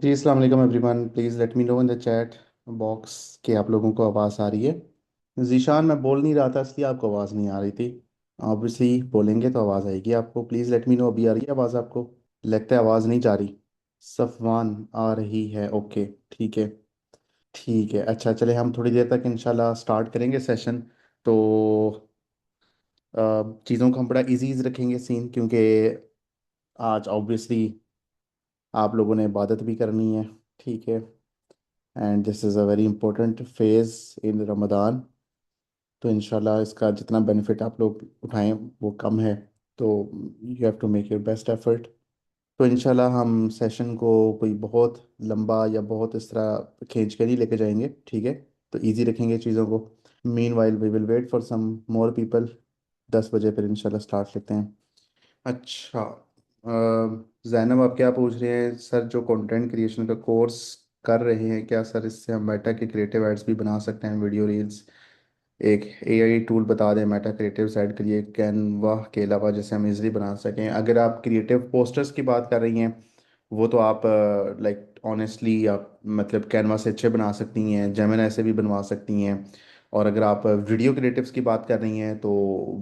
जी अस्सलाम वालेकुम everyone, please let me know in the chat box कि आप लोगों को आवाज़ आ रही है। जीशान, मैं बोल नहीं रहा था इसलिए आपको आवाज़ नहीं आ रही थी। ऑब्वियसली बोलेंगे तो आवाज़ आएगी आपको। प्लीज़ लेट मी नो, अभी आ रही है आवाज़ आपको? लगता है आवाज़ नहीं जा रही। सफ़वान आ रही है, ओके। ठीक है। ठीक है, अच्छा चले हम थोड़ी देर तक इंशाल्लाह स्टार्ट करेंगे सेशन। तो चीज़ों को हम बड़ा इजी रखेंगे सीन, क्योंकि आज ऑब्वियसली आप लोगों ने इबादत भी करनी है। ठीक है। And this is a very important phase in Ramzan. तो इंशाल्लाह इसका जितना बेनिफिट आप लोग उठाएं वो कम है। तो you have to make your best effort. तो इंशाल्लाह हम सेशन को कोई बहुत लंबा या बहुत इस तरह खींच कर नहीं लेके जाएंगे, ठीक है। तो इजी रखेंगे चीज़ों को। Meanwhile we will wait for some more people. 10 बजे फिर इंशाल्लाह स्टार्ट लेते हैं। अच्छा, जैनब आप क्या पूछ रहे हैं सर? जो कंटेंट क्रिएशन का कोर्स कर रहे हैं, क्या सर इससे हम मेटा के क्रिएटिव एड्स भी बना सकते हैं, वीडियो रील्स? एक एआई टूल बता दें मेटा क्रिएटिव साइट के लिए, कैनवा के अलावा, जैसे हम इजीली बना सकें। अगर आप क्रिएटिव पोस्टर्स की बात कर रही हैं, वो तो आप लाइक ऑनेस्टली आप मतलब कैनवा से अच्छे बना सकती हैं, जेमिनी से भी बनवा सकती हैं। और अगर आप वीडियो क्रिएटिव्स की बात कर रही हैं तो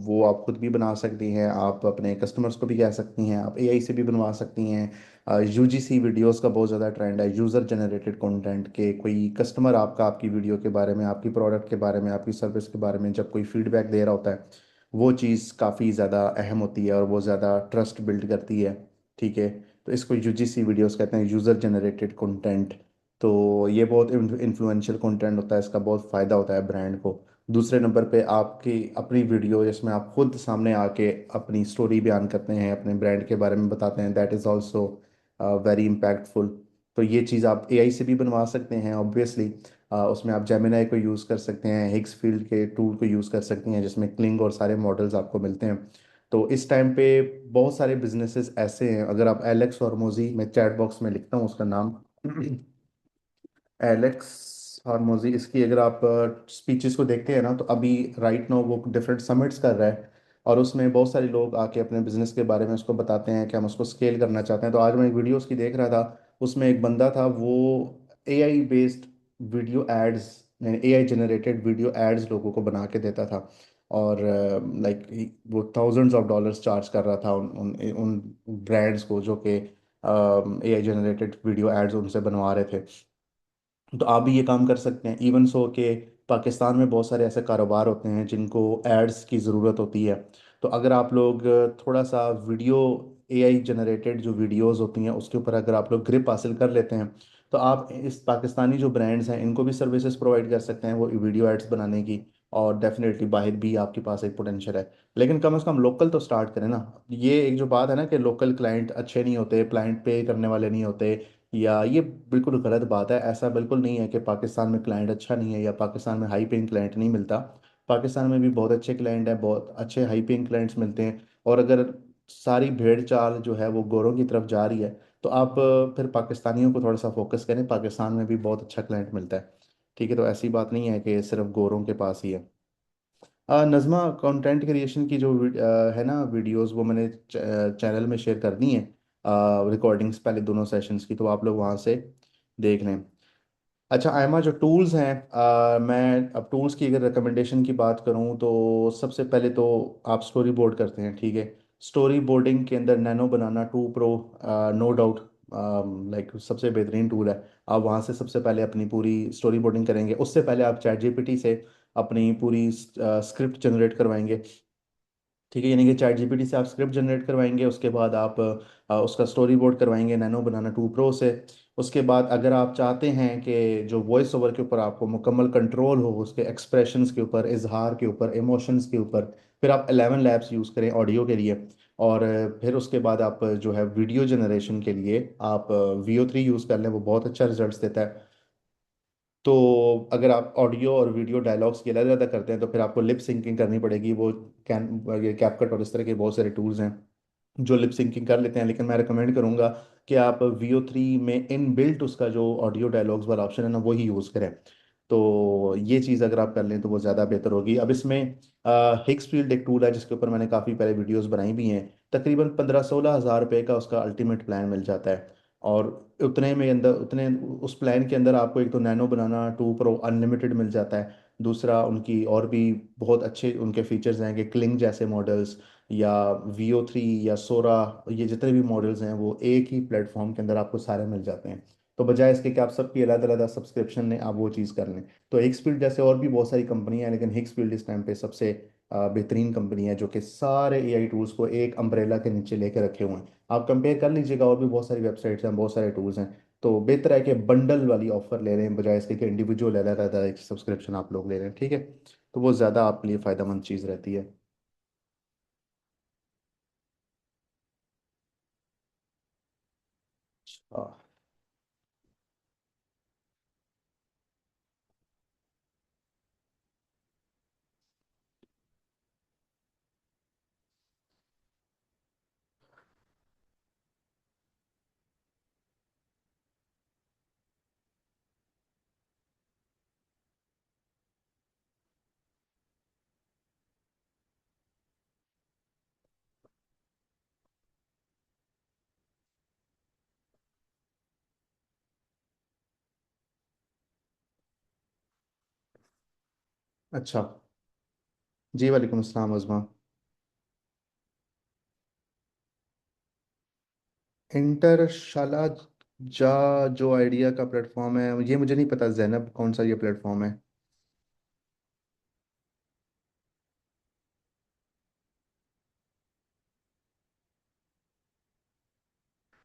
वो आप खुद भी बना सकती हैं, आप अपने कस्टमर्स को भी कह सकती हैं, आप एआई से भी बनवा सकती हैं। यूजीसी वीडियोस का बहुत ज़्यादा ट्रेंड है, यूज़र जनरेटेड कंटेंट के। कोई कस्टमर आपका आपकी वीडियो के बारे में, आपकी प्रोडक्ट के बारे में, आपकी सर्विस के बारे में जब कोई फीडबैक दे रहा होता है, वो चीज़ काफ़ी ज़्यादा अहम होती है और वो ज़्यादा ट्रस्ट बिल्ड करती है। ठीक है। तो इसको यूजीसी वीडियोस कहते हैं, यूज़र जनरेटेड कंटेंट। तो ये बहुत इन्फ्लुएंशियल कंटेंट होता है, इसका बहुत फ़ायदा होता है ब्रांड को। दूसरे नंबर पे आपकी अपनी वीडियो जिसमें आप खुद सामने आके अपनी स्टोरी बयान करते हैं, अपने ब्रांड के बारे में बताते हैं, that is also very impactful. तो ये चीज़ आप एआई से भी बनवा सकते हैं ऑब्वियसली। उसमें आप जेमिनाई को यूज़ कर सकते हैं, हिग्स फील्ड के टूल को यूज़ कर सकते हैं जिसमें क्लिंग और सारे मॉडल्स आपको मिलते हैं। तो इस टाइम पे बहुत सारे बिजनेसेस ऐसे हैं। अगर आप एलेक्स हॉर्मोजी, मैं चैट बॉक्स में लिखता हूँ उसका नाम, एलेक्स हार्मोजी, इसकी अगर आप स्पीचेस को देखते हैं ना, तो अभी राइट नाउ वो डिफरेंट समिट्स कर रहा है। और उसमें बहुत सारे लोग आके अपने बिजनेस के बारे में उसको बताते हैं कि हम उसको स्केल करना चाहते हैं। तो आज मैं एक वीडियो उसकी देख रहा था, उसमें एक बंदा था, वो AI based video ads, AI generated video ads लोगों को बना के देता था। और लाइक वो थाउजेंड्स ऑफ डॉलर्स चार्ज कर रहा था उन उन उन ब्रांड्स को जो कि एआई जनरेटेड वीडियो एड्स उनसे बनवा रहे थे। तो आप भी ये काम कर सकते हैं। इवन सो के पाकिस्तान में बहुत सारे ऐसे कारोबार होते हैं जिनको एड्स की ज़रूरत होती है। तो अगर आप लोग थोड़ा सा वीडियो, एआई जनरेटेड जो वीडियोस होती हैं उसके ऊपर अगर आप लोग ग्रिप हासिल कर लेते हैं, तो आप इस पाकिस्तानी जो ब्रांड्स हैं इनको भी सर्विसेज प्रोवाइड कर सकते हैं वो वीडियो एड्स बनाने की। और डेफिनेटली बाहर भी आपके पास एक पोटेंशियल है। लेकिन कम से कम लोकल तो स्टार्ट करें ना। ये एक जो बात है ना कि लोकल क्लाइंट अच्छे नहीं होते, क्लाइंट पे करने वाले नहीं होते, या ये बिल्कुल गलत बात है। ऐसा बिल्कुल नहीं है कि पाकिस्तान में क्लाइंट अच्छा नहीं है या पाकिस्तान में हाई पेइंग क्लाइंट नहीं मिलता। पाकिस्तान में भी बहुत अच्छे क्लाइंट हैं, बहुत अच्छे हाई पेइंग क्लाइंट्स मिलते हैं। और अगर सारी भेड़ चाल जो है वो गोरों की तरफ जा रही है, तो आप फिर पाकिस्तानियों को थोड़ा सा फोकस करें, पाकिस्तान में भी बहुत अच्छा क्लाइंट मिलता है। ठीक है। तो ऐसी बात नहीं है कि सिर्फ गोरों के पास ही है। नज़मा, कंटेंट क्रिएशन की जो है ना वीडियोस, वो मैंने चैनल में शेयर कर दी हैं, रिकॉर्डिंग्स पहले दोनों सेशंस की, तो आप लोग वहाँ से देख लें। अच्छा आयमा, जो टूल्स हैं, मैं अब टूल्स की अगर रिकमेंडेशन की बात करूँ तो सबसे पहले तो आप स्टोरी बोर्ड करते हैं, ठीक है। स्टोरी बोर्डिंग के अंदर नैनो बनाना 2 प्रो, नो डाउट, लाइक सबसे बेहतरीन टूल है। आप वहाँ से सबसे पहले अपनी पूरी स्टोरी बोर्डिंग करेंगे। उससे पहले आप चैट जीपीटी से अपनी पूरी स्क्रिप्ट जनरेट करवाएंगे। ठीक है, यानी कि चैट जीपीटी से आप स्क्रिप्ट जनरेट करवाएंगे, उसके बाद आप उसका स्टोरी बोर्ड करवाएंगे नैनो बनाना 2 प्रो से। उसके बाद अगर आप चाहते हैं कि जो वॉइस ओवर के ऊपर आपको मुकम्मल कंट्रोल हो, उसके एक्सप्रेशंस के ऊपर, इजहार के ऊपर, इमोशंस के ऊपर, फिर आप 11 लैब्स यूज़ करें ऑडियो के लिए। और फिर उसके बाद आप जो है वीडियो जनरेशन के लिए आप VO3 यूज़ कर लें, वो बहुत अच्छा रिजल्ट देता है। तो अगर आप ऑडियो और वीडियो डायलॉग्स की अलग अलग करते हैं तो फिर आपको लिप सिंकिंग करनी पड़ेगी। वो कैन ये कैपकट और इस तरह के बहुत सारे टूल्स हैं जो लिप सिंकिंग कर लेते हैं। लेकिन मैं रिकमेंड करूंगा कि आप VO3 में इन बिल्ट उसका जो ऑडियो डायलॉग्स वाला ऑप्शन है ना, वही यूज़ करें। तो ये चीज़ अगर आप कर लें तो वो ज़्यादा बेहतर होगी। अब इसमें हिक्स फील्ड एक टूल है जिसके ऊपर मैंने काफ़ी पहले वीडियोस बनाई भी हैं। तकरीबन 15-16 हज़ार रुपये का उसका अल्टीमेट प्लान मिल जाता है। और उतने में अंदर उतने उस प्लान के अंदर आपको एक तो नैनो बनाना 2 प्रो अनलिमिटेड मिल जाता है। दूसरा उनकी और भी बहुत अच्छे उनके फीचर्स हैं कि क्लिंग जैसे मॉडल्स या VO3 या सोरा, ये जितने भी मॉडल्स हैं वो एक ही प्लेटफॉर्म के अंदर आपको सारे मिल जाते हैं। तो बजाय इसके कि आप सबकी अलग अलग सब्सक्रिप्शन लें, आप वो चीज़ कर लें। तो हिक्सफील्ड जैसे और भी बहुत सारी कंपनियां हैं, लेकिन हिक्सफील्ड इस टाइम पे सबसे बेहतरीन कंपनी है, जो कि सारे AI टूल्स को एक अम्ब्रेला के नीचे लेके रखे हुए हैं। आप कंपेयर कर लीजिएगा, और भी बहुत सारी वेबसाइट्स हैं, बहुत सारे टूल्स हैं। तो बेहतर है कि बंडल वाली ऑफर ले रहे हैं, बजाय इसके कि इंडिविजुअल अलग अलग एक सब्सक्रिप्शन आप लोग ले रहे हैं, ठीक है। तो वो ज़्यादा आपके लिए फ़ायदेमंद चीज़ रहती है। अच्छा। अच्छा। जी वालेकुम अस्सलाम अज़मा। इंटरशाला जा जो आइडिया का प्लेटफॉर्म है, ये मुझे नहीं पता जैनब कौन सा ये प्लेटफॉर्म है।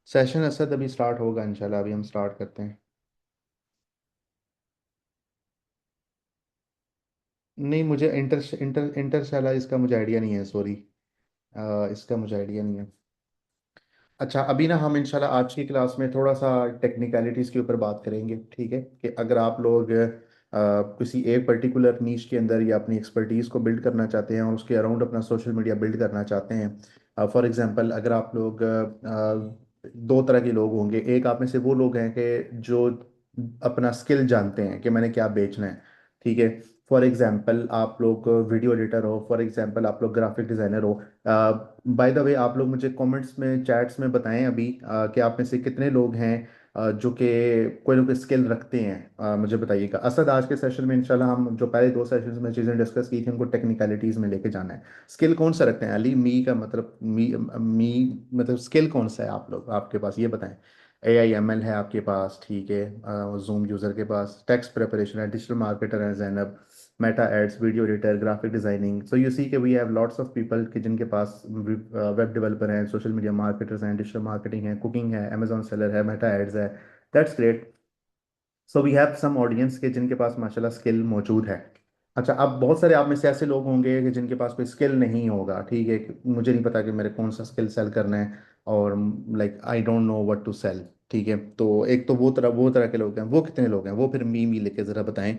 सेशन असद अभी स्टार्ट होगा इंशाल्लाह, अभी हम स्टार्ट करते हैं। नहीं, मुझे इंटरशाला इसका मुझे आइडिया नहीं है, सॉरी। इसका मुझे आइडिया नहीं है। अच्छा, अभी ना हम इंशाल्लाह आज की क्लास में थोड़ा सा टेक्निकलिटीज़ के ऊपर बात करेंगे, ठीक है। कि अगर आप लोग किसी एक पर्टिकुलर नीश के अंदर या अपनी एक्सपर्टीज़ को बिल्ड करना चाहते हैं और उसके अराउंड अपना सोशल मीडिया बिल्ड करना चाहते हैं, फॉर एग्जांपल अगर आप लोग दो तरह के लोग होंगे। एक आप में से वो लोग हैं कि जो अपना स्किल जानते हैं कि मैंने क्या बेचना है, ठीक है। फॉर एग्जांपल आप लोग वीडियो एडिटर हो, फॉर एग्जांपल आप लोग ग्राफिक डिज़ाइनर हो। बाय द वे, आप लोग मुझे कमेंट्स में, चैट्स में बताएं अभी कि आप में से कितने लोग हैं जो कि कोई ना कोई स्किल रखते हैं। मुझे बताइएगा। असद, आज के सेशन में इंशाल्लाह हम जो पहले 2 सेशंस में चीज़ें डिस्कस की थी उनको टेक्निकलिटीज़ में लेके जाना है। स्किल कौन सा रखते हैं अली? मी का मतलब मी मतलब स्किल कौन सा है आप लोग, आपके पास ये बताएं। AI ML है आपके पास, ठीक है। जूम यूज़र के पास टेक्स्ट प्रिपरेशन है, डिजिटल मार्केटर है Zainab, Meta ads, video editor, graphic designing. So you see के we have lots of people कि जिनके पास वेब डेवलपर हैं, सोशल मीडिया मार्केटर्स हैं, डिजिटल मार्केटिंग है, कुकिंग है, अमेजोन सेलर है, मेटा एड्स है। That's great. So we have some audience के जिनके पास माशाल्लाह स्किल मौजूद है। अच्छा, अब बहुत सारे आप में से ऐसे लोग होंगे कि जिनके पास कोई स्किल नहीं होगा, ठीक है। कि मुझे नहीं पता कि मेरे कौन सा स्किल सेल करना है, और like I don't know what to sell, ठीक है। तो एक तो वो तरह के लोग हैं। वो कितने लोग हैं? वो फिर मी लेके ज़रा बताएं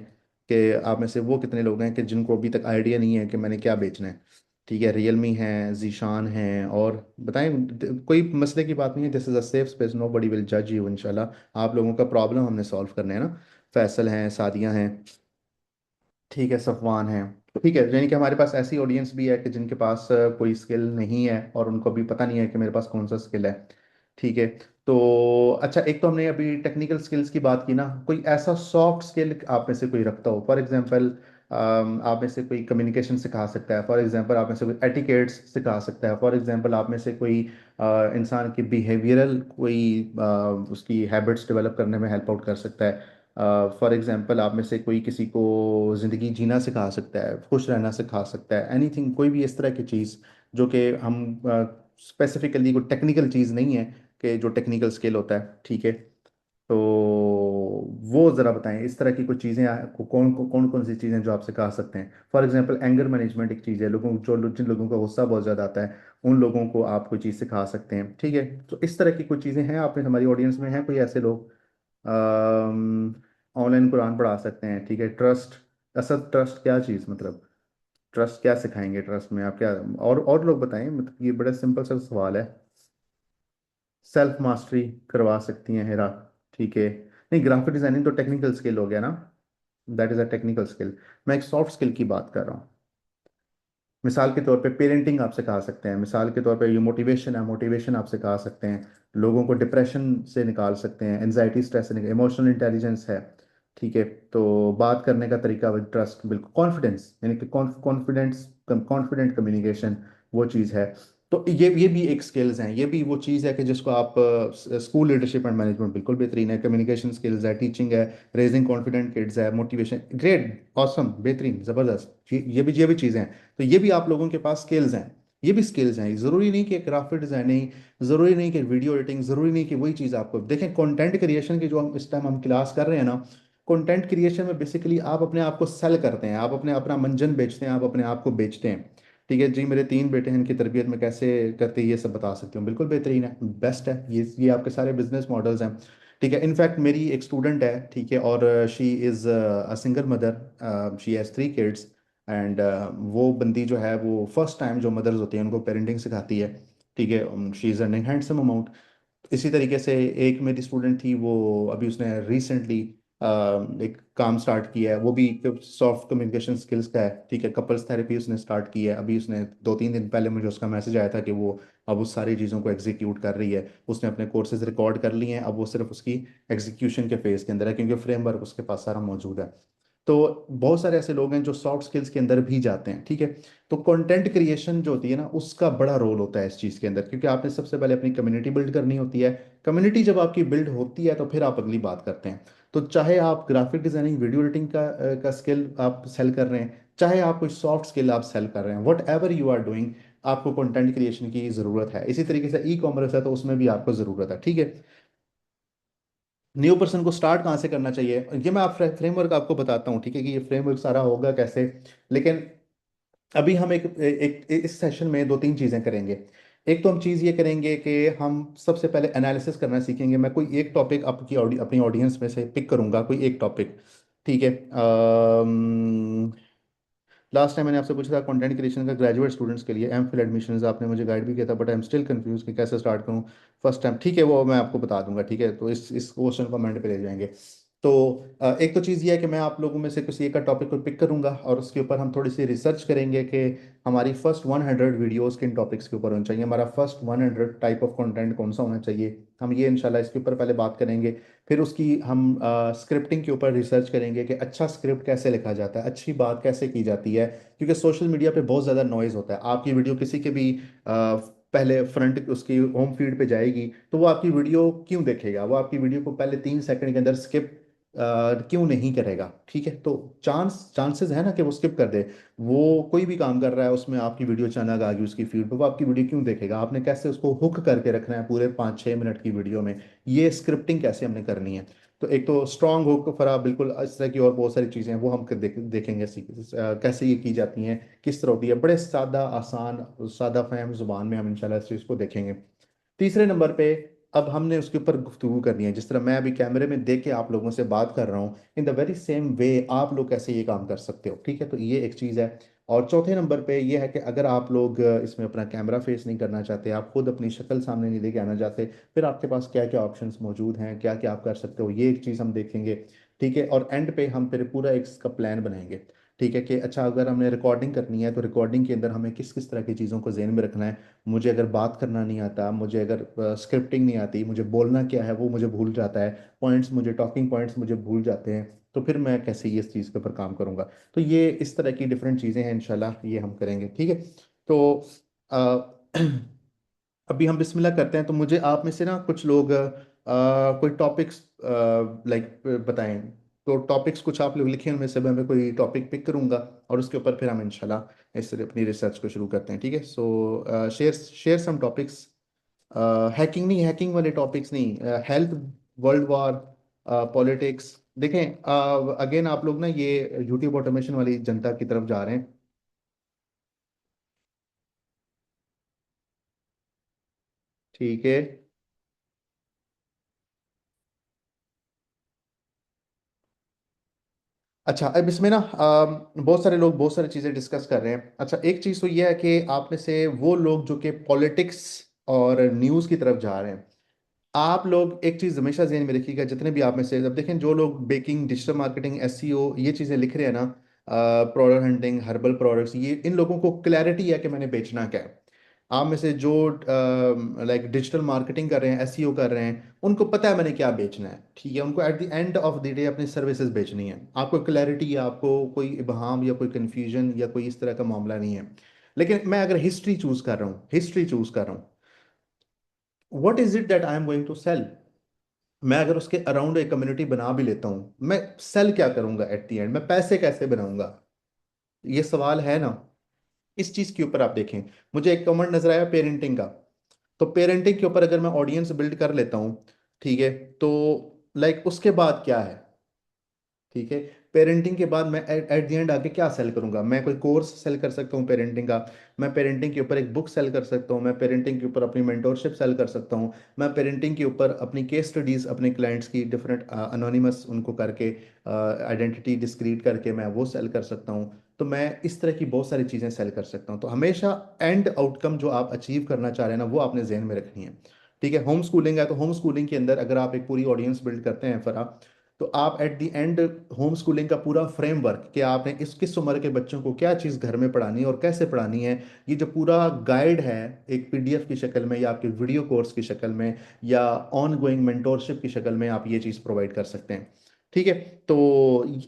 कि आप में से वो कितने लोग हैं कि जिनको अभी तक आइडिया नहीं है कि मैंने क्या बेचना है, ठीक है। रियलमी है, जीशान है, और बताएं। कोई मसले की बात नहीं है, this is a safe space, nobody will जज यू इंशाल्लाह। आप लोगों का प्रॉब्लम हमने सॉल्व करना है ना। फैसल हैं, सादिया हैं, ठीक है, सफवान है, ठीक है। यानी कि हमारे पास ऐसी ऑडियंस भी है कि जिनके पास कोई स्किल नहीं है और उनको भी पता नहीं है कि मेरे पास कौन सा स्किल है, ठीक है। तो अच्छा, एक तो हमने अभी टेक्निकल स्किल्स की बात की ना। कोई ऐसा सॉफ्ट स्किल आप में से कोई रखता हो, फॉर एग्जांपल आप में से कोई कम्युनिकेशन सिखा सकता है, फॉर एग्जांपल आप में से कोई एटिकेट्स सिखा सकता है, फॉर एग्जांपल आप में से कोई इंसान की बिहेवियरल कोई उसकी हैबिट्स डेवलप करने में हेल्प आउट कर सकता है। फॉर एग्जांपल आप में से कोई किसी को ज़िंदगी जीना सिखा सकता है, खुश रहना सिखा सकता है, एनीथिंग, कोई भी इस तरह की चीज़ जो कि हम स्पेसिफिकली कोई टेक्निकल चीज़ नहीं है, कि जो टेक्निकल स्किल होता है, ठीक है। तो वो ज़रा बताएं इस तरह की कुछ चीज़ें कौन कौन सी चीज़ें जो आप सिखा सकते हैं। फॉर एग्जांपल एंगर मैनेजमेंट एक चीज़ है, जिन लोगों का गुस्सा बहुत ज़्यादा आता है, उन लोगों को आप कोई चीज़ सिखा सकते हैं, ठीक है। तो इस तरह की कुछ चीज़ें हैं, आप में हमारी ऑडियंस में हैं कोई ऐसे लोग? ऑनलाइन कुरान पढ़ा सकते हैं, ठीक है। ट्रस्ट, असल ट्रस्ट क्या चीज़, मतलब ट्रस्ट क्या सिखाएंगे, ट्रस्ट में आप क्या? और लोग बताएं, मतलब ये बड़ा सिंपल सा सवाल है। सेल्फ मास्टरी करवा सकती हैं हेरा, ठीक है। नहीं, ग्राफिक डिजाइनिंग तो टेक्निकल स्किल हो गया ना, that is a technical skill. मैं एक सॉफ्ट स्किल की बात कर रहा हूँ। मिसाल के तौर पे पेरेंटिंग आप सिखा सकते हैं, मिसाल के तौर पे ये मोटिवेशन है, मोटिवेशन आप सिखा सकते हैं, लोगों को डिप्रेशन से निकाल सकते हैं, एनजाइटी स्ट्रेस से, इमोशनल इंटेलिजेंस है। ठीक है। तो बात करने का तरीका, ट्रस्ट, बिल्कुल कॉन्फिडेंस, यानी कि कॉन्फिडेंस, कॉन्फिडेंट कम्युनिकेशन, वो चीज़ है। तो ये भी एक स्किल्स हैं, ये भी वो चीज़ है कि जिसको आप, स्कूल लीडरशिप एंड मैनेजमेंट बिल्कुल बेहतरीन है, कम्युनिकेशन स्किल्स है, टीचिंग है, रेजिंग कॉन्फिडेंट किड्स है, मोटिवेशन, ग्रेट, ऑसम, बेहतरीन, ज़बरदस्त, ये भी चीज़ें हैं। तो ये भी आप लोगों के पास स्किल्स हैं, ये भी स्किल्स हैं। ज़रूरी नहीं कि ग्राफिक डिज़ाइनिंग, ज़रूरी नहीं कि वीडियो एडिटिंग, ज़रूरी नहीं कि वही चीज़ आपको देखें। कंटेंट क्रिएशन की जो हम इस टाइम हम क्लास कर रहे हैं ना, कंटेंट क्रिएशन में बेसिकली आप अपने आप को सेल करते हैं, आप अपने अपना मंजन बेचते हैं, आप अपने आप को बेचते हैं। ठीक है जी, मेरे 3 बेटे हैं, इनकी तरबियत में कैसे करते हैं ये सब बता सकती हूँ, बिल्कुल बेहतरीन है, बेस्ट है, ये आपके सारे बिजनेस मॉडल्स हैं। ठीक है। इनफैक्ट मेरी एक स्टूडेंट है, ठीक है, और she is a single mother, she has 3 kids, and वो बंदी जो है वो फर्स्ट टाइम जो मदर्स होती हैं उनको पेरेंटिंग सिखाती है। ठीक है। She is earning handsome amount. इसी तरीके से एक मेरी स्टूडेंट थी, वो अभी उसने रिसेंटली एक काम स्टार्ट किया है, वो भी सॉफ्ट कम्युनिकेशन स्किल्स का है। ठीक है। कपल्स थेरेपी उसने स्टार्ट की है अभी, उसने 2-3 दिन पहले मुझे उसका मैसेज आया था कि वो अब उस सारी चीज़ों को एग्जीक्यूट कर रही है। उसने अपने कोर्सेज रिकॉर्ड कर लिए हैं, अब वो सिर्फ उसकी एग्जीक्यूशन के फेज के अंदर है, क्योंकि फ्रेमवर्क उसके पास सारा मौजूद है। तो बहुत सारे ऐसे लोग हैं जो सॉफ्ट स्किल्स के अंदर भी जाते हैं। ठीक है। तो कंटेंट क्रिएशन जो होती है ना, उसका बड़ा रोल होता है इस चीज़ के अंदर, क्योंकि आपने सबसे पहले अपनी कम्युनिटी बिल्ड करनी होती है। कम्युनिटी जब आपकी बिल्ड होती है तो फिर आप अगली बात करते हैं। तो चाहे आप ग्राफिक डिजाइनिंग, वीडियो एडिटिंग का स्किल आप सेल कर रहे हैं, चाहे आप कोई सॉफ्ट स्किल आप सेल कर रहे हैं, whatever you are doing, आपको कंटेंट क्रिएशन की ज़रूरत है। इसी तरीके से ई कॉमर्स है तो उसमें भी आपको ज़रूरत है। ठीक है। न्यू पर्सन को स्टार्ट कहाँ से करना चाहिए, ये मैं आप फ्रेमवर्क आपको बताता हूँ। ठीक है, कि ये फ्रेमवर्क सारा होगा कैसे। लेकिन अभी हम इस सेशन में 2-3 चीज़ें करेंगे। एक तो हम चीज़ ये करेंगे कि हम सबसे पहले एनालिसिस करना सीखेंगे। मैं कोई एक टॉपिक अपनी ऑडियंस में से पिक करूंगा, कोई एक टॉपिक। ठीक है। लास्ट टाइम मैंने आपसे पूछा था कंटेंट क्रिएशन का ग्रेजुएट स्टूडेंट्स के लिए, एम फिल एडमिशन्स, आपने मुझे गाइड भी किया था, but I am still confuse कि कैसे स्टार्ट करूं फर्स्ट टाइम। ठीक है, वो मैं आपको बता दूंगा। ठीक है। तो इस क्वेश्चन को कमेंट पे ले जाएंगे। तो एक तो चीज़ ये है कि मैं आप लोगों में से किसी एक का टॉपिक को पिक करूंगा और उसके ऊपर हम थोड़ी सी रिसर्च करेंगे कि हमारी फर्स्ट 100 वीडियोस किन टॉपिक्स के ऊपर होनी चाहिए, हमारा फर्स्ट 100 टाइप ऑफ कंटेंट कौन सा होना चाहिए। हम ये इंशाल्लाह इसके ऊपर पहले बात करेंगे। फिर उसकी हम स्क्रिप्टिंग के ऊपर रिसर्च करेंगे कि अच्छा स्क्रिप्ट कैसे लिखा जाता है, अच्छी बात कैसे की जाती है। क्योंकि सोशल मीडिया पे बहुत ज़्यादा नॉइज़ होता है। आपकी वीडियो किसी के भी पहले फ्रंट उसकी होम फीड पे जाएगी तो वो आपकी वीडियो क्यों देखेगा, वो आपकी वीडियो को पहले 3 सेकंड के अंदर स्किप क्यों नहीं करेगा। ठीक है। तो चांसेस है ना कि वो स्किप कर दे। वो कोई भी काम कर रहा है, उसमें आपकी वीडियो अचानक आ गई उसकी फीड पे, वो आपकी वीडियो क्यों देखेगा। आपने कैसे उसको हुक करके रखना है पूरे 5-6 मिनट की वीडियो में, ये स्क्रिप्टिंग कैसे हमने करनी है। तो एक तो स्ट्रांग हुक फरा, बिल्कुल इस तरह की और बहुत सारी चीज़ें हैं वो हम देखेंगे, कैसे ये की जाती हैं, किस तरह होती है, बड़े सादा आसान, सादा फहम जुबान में हम इंशाल्लाह इस चीज़ को देखेंगे। तीसरे नंबर पे अब हमने उसके ऊपर गुफ्तगू करनी है, जिस तरह मैं अभी कैमरे में देख के आप लोगों से बात कर रहा हूँ, in the very same way आप लोग कैसे ये काम कर सकते हो। ठीक है। तो ये एक चीज़ है। और चौथे नंबर पे ये है कि अगर आप लोग इसमें अपना कैमरा फेस नहीं करना चाहते, आप खुद अपनी शक्ल सामने नहीं लेके आना चाहते, फिर आपके पास क्या क्या ऑप्शंस मौजूद हैं, क्या क्या आप कर सकते हो, ये एक चीज़ हम देखेंगे। ठीक है। और एंड पे हम फिर पूरा एक इसका प्लान बनाएंगे। ठीक है, कि अच्छा अगर हमने रिकॉर्डिंग करनी है तो रिकॉर्डिंग के अंदर हमें किस किस तरह की चीज़ों को जहन में रखना है। मुझे अगर बात करना नहीं आता, मुझे अगर स्क्रिप्टिंग नहीं आती, मुझे बोलना क्या है वो मुझे भूल जाता है, पॉइंट्स मुझे, टॉकिंग पॉइंट्स मुझे भूल जाते हैं, तो फिर मैं कैसे ये इस चीज़ के ऊपर काम करूंगा। तो ये इस तरह की डिफरेंट चीज़ें हैं, इंशाल्लाह ये हम करेंगे। ठीक है। तो अ, अभी हम बिस्मिल्लाह करते हैं। तो मुझे आप में से ना कुछ लोग कोई टॉपिक्स लाइक बताएं। तो टॉपिक्स कुछ आप लोग लिखे, उनमें से मैं कोई टॉपिक पिक करूंगा और उसके ऊपर फिर हम इंशाल्लाह इस अपनी रिसर्च को शुरू करते हैं। ठीक है। So share share some topics. Hacking नहीं, हैकिंग वाले टॉपिक्स नहीं, हेल्थ, वर्ल्ड वॉर, पॉलिटिक्स। देखें, अगेन आप लोग ना ये यूट्यूब ऑटोमेशन वाली जनता की तरफ जा रहे हैं। ठीक है। अच्छा, अब इसमें ना बहुत सारे लोग बहुत सारी चीज़ें डिस्कस कर रहे हैं। अच्छा, एक चीज़ तो ये है कि आप में से वो लोग जो कि पॉलिटिक्स और न्यूज़ की तरफ जा रहे हैं, आप लोग एक चीज़ हमेशा ध्यान में रखिएगा। जितने भी आप में से, अब देखें जो लोग बेकिंग, डिजिटल मार्केटिंग, एसईओ ये चीज़ें लिख रहे हैं ना, प्रोडक्ट हंटिंग, हर्बल प्रोडक्ट्स, ये इन लोगों को क्लैरिटी है कि मैंने बेचना क्या है। आप में से जो लाइक डिजिटल मार्केटिंग कर रहे हैं, एसईओ कर रहे हैं, उनको पता है मैंने क्या बेचना है, ठीक है। उनको at the end of the day अपनी सर्विसेज बेचनी है। आपको क्लैरिटी है, आपको कोई इबहाम या कोई कंफ्यूजन या कोई इस तरह का मामला नहीं है। लेकिन मैं अगर हिस्ट्री चूज कर रहा हूँ, हिस्ट्री चूज कर रहा हूँ, what is it that I am going to sell. मैं अगर उसके अराउंड एक कम्युनिटी बना भी लेता हूँ, मैं सेल क्या करूंगा एट द एंड, मैं पैसे कैसे बनाऊंगा, ये सवाल है ना। इस चीज के ऊपर आप देखें, मुझे एक कमेंट नजर आया पेरेंटिंग का। तो पेरेंटिंग के ऊपर अगर मैं ऑडियंस बिल्ड कर लेता हूँ, ठीक है, तो लाइक उसके बाद क्या है, ठीक है। पेरेंटिंग के बाद मैं एट द एंड आके क्या सेल करूंगा, मैं कोई कोर्स सेल कर सकता हूँ पेरेंटिंग का, मैं पेरेंटिंग के ऊपर एक बुक सेल कर सकता हूँ, मैं पेरेंटिंग के ऊपर अपनी मेंटोरशिप सेल कर सकता हूँ, मैं पेरेंटिंग के ऊपर अपनी केस स्टडीज अपने क्लाइंट्स की डिफरेंट अनोनिमस उनको करके आइडेंटिटी डिस्क्रीट करके मैं वो सेल कर सकता हूँ। तो मैं इस तरह की बहुत सारी चीज़ें सेल कर सकता हूँ। तो हमेशा एंड आउटकम जो आप अचीव करना चाह रहे हैं ना, वो आपने जहन में रखनी है, ठीक है। होम स्कूलिंग है तो होम स्कूलिंग के अंदर अगर आप एक पूरी ऑडियंस बिल्ड करते हैं फरा, तो आप at the end home schooling का पूरा फ्रेमवर्क कि आपने इस किस उम्र के बच्चों को क्या चीज़ घर में पढ़ानी है और कैसे पढ़ानी है, ये जो पूरा गाइड है, एक पीडीएफ की शक्ल में या आपके वीडियो कोर्स की शक्ल में या ऑन गोइंग मेंटोरशिप की शक्ल में आप ये चीज़ प्रोवाइड कर सकते हैं, ठीक है। तो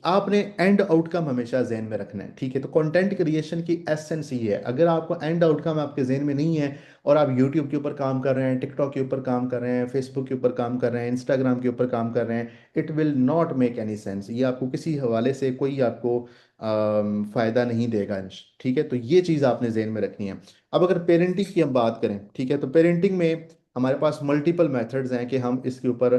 आपने एंड आउटकम हमेशा जहन में रखना है, ठीक है। तो कंटेंट क्रिएशन की एसेंस ये है, अगर आपको एंड आउटकम आपके जहन में नहीं है और आप यूट्यूब के ऊपर काम कर रहे हैं, टिकटॉक के ऊपर काम कर रहे हैं, फेसबुक के ऊपर काम कर रहे हैं, इंस्टाग्राम के ऊपर काम कर रहे हैं, it will not make any sense. ये आपको किसी हवाले से कोई आपको फायदा नहीं देगा, अंश, ठीक है। तो ये चीज़ आपने जहन में रखनी है। अब अगर पेरेंटिंग की हम बात करें, ठीक है, तो पेरेंटिंग में हमारे पास मल्टीपल मेथड्स हैं कि हम इसके ऊपर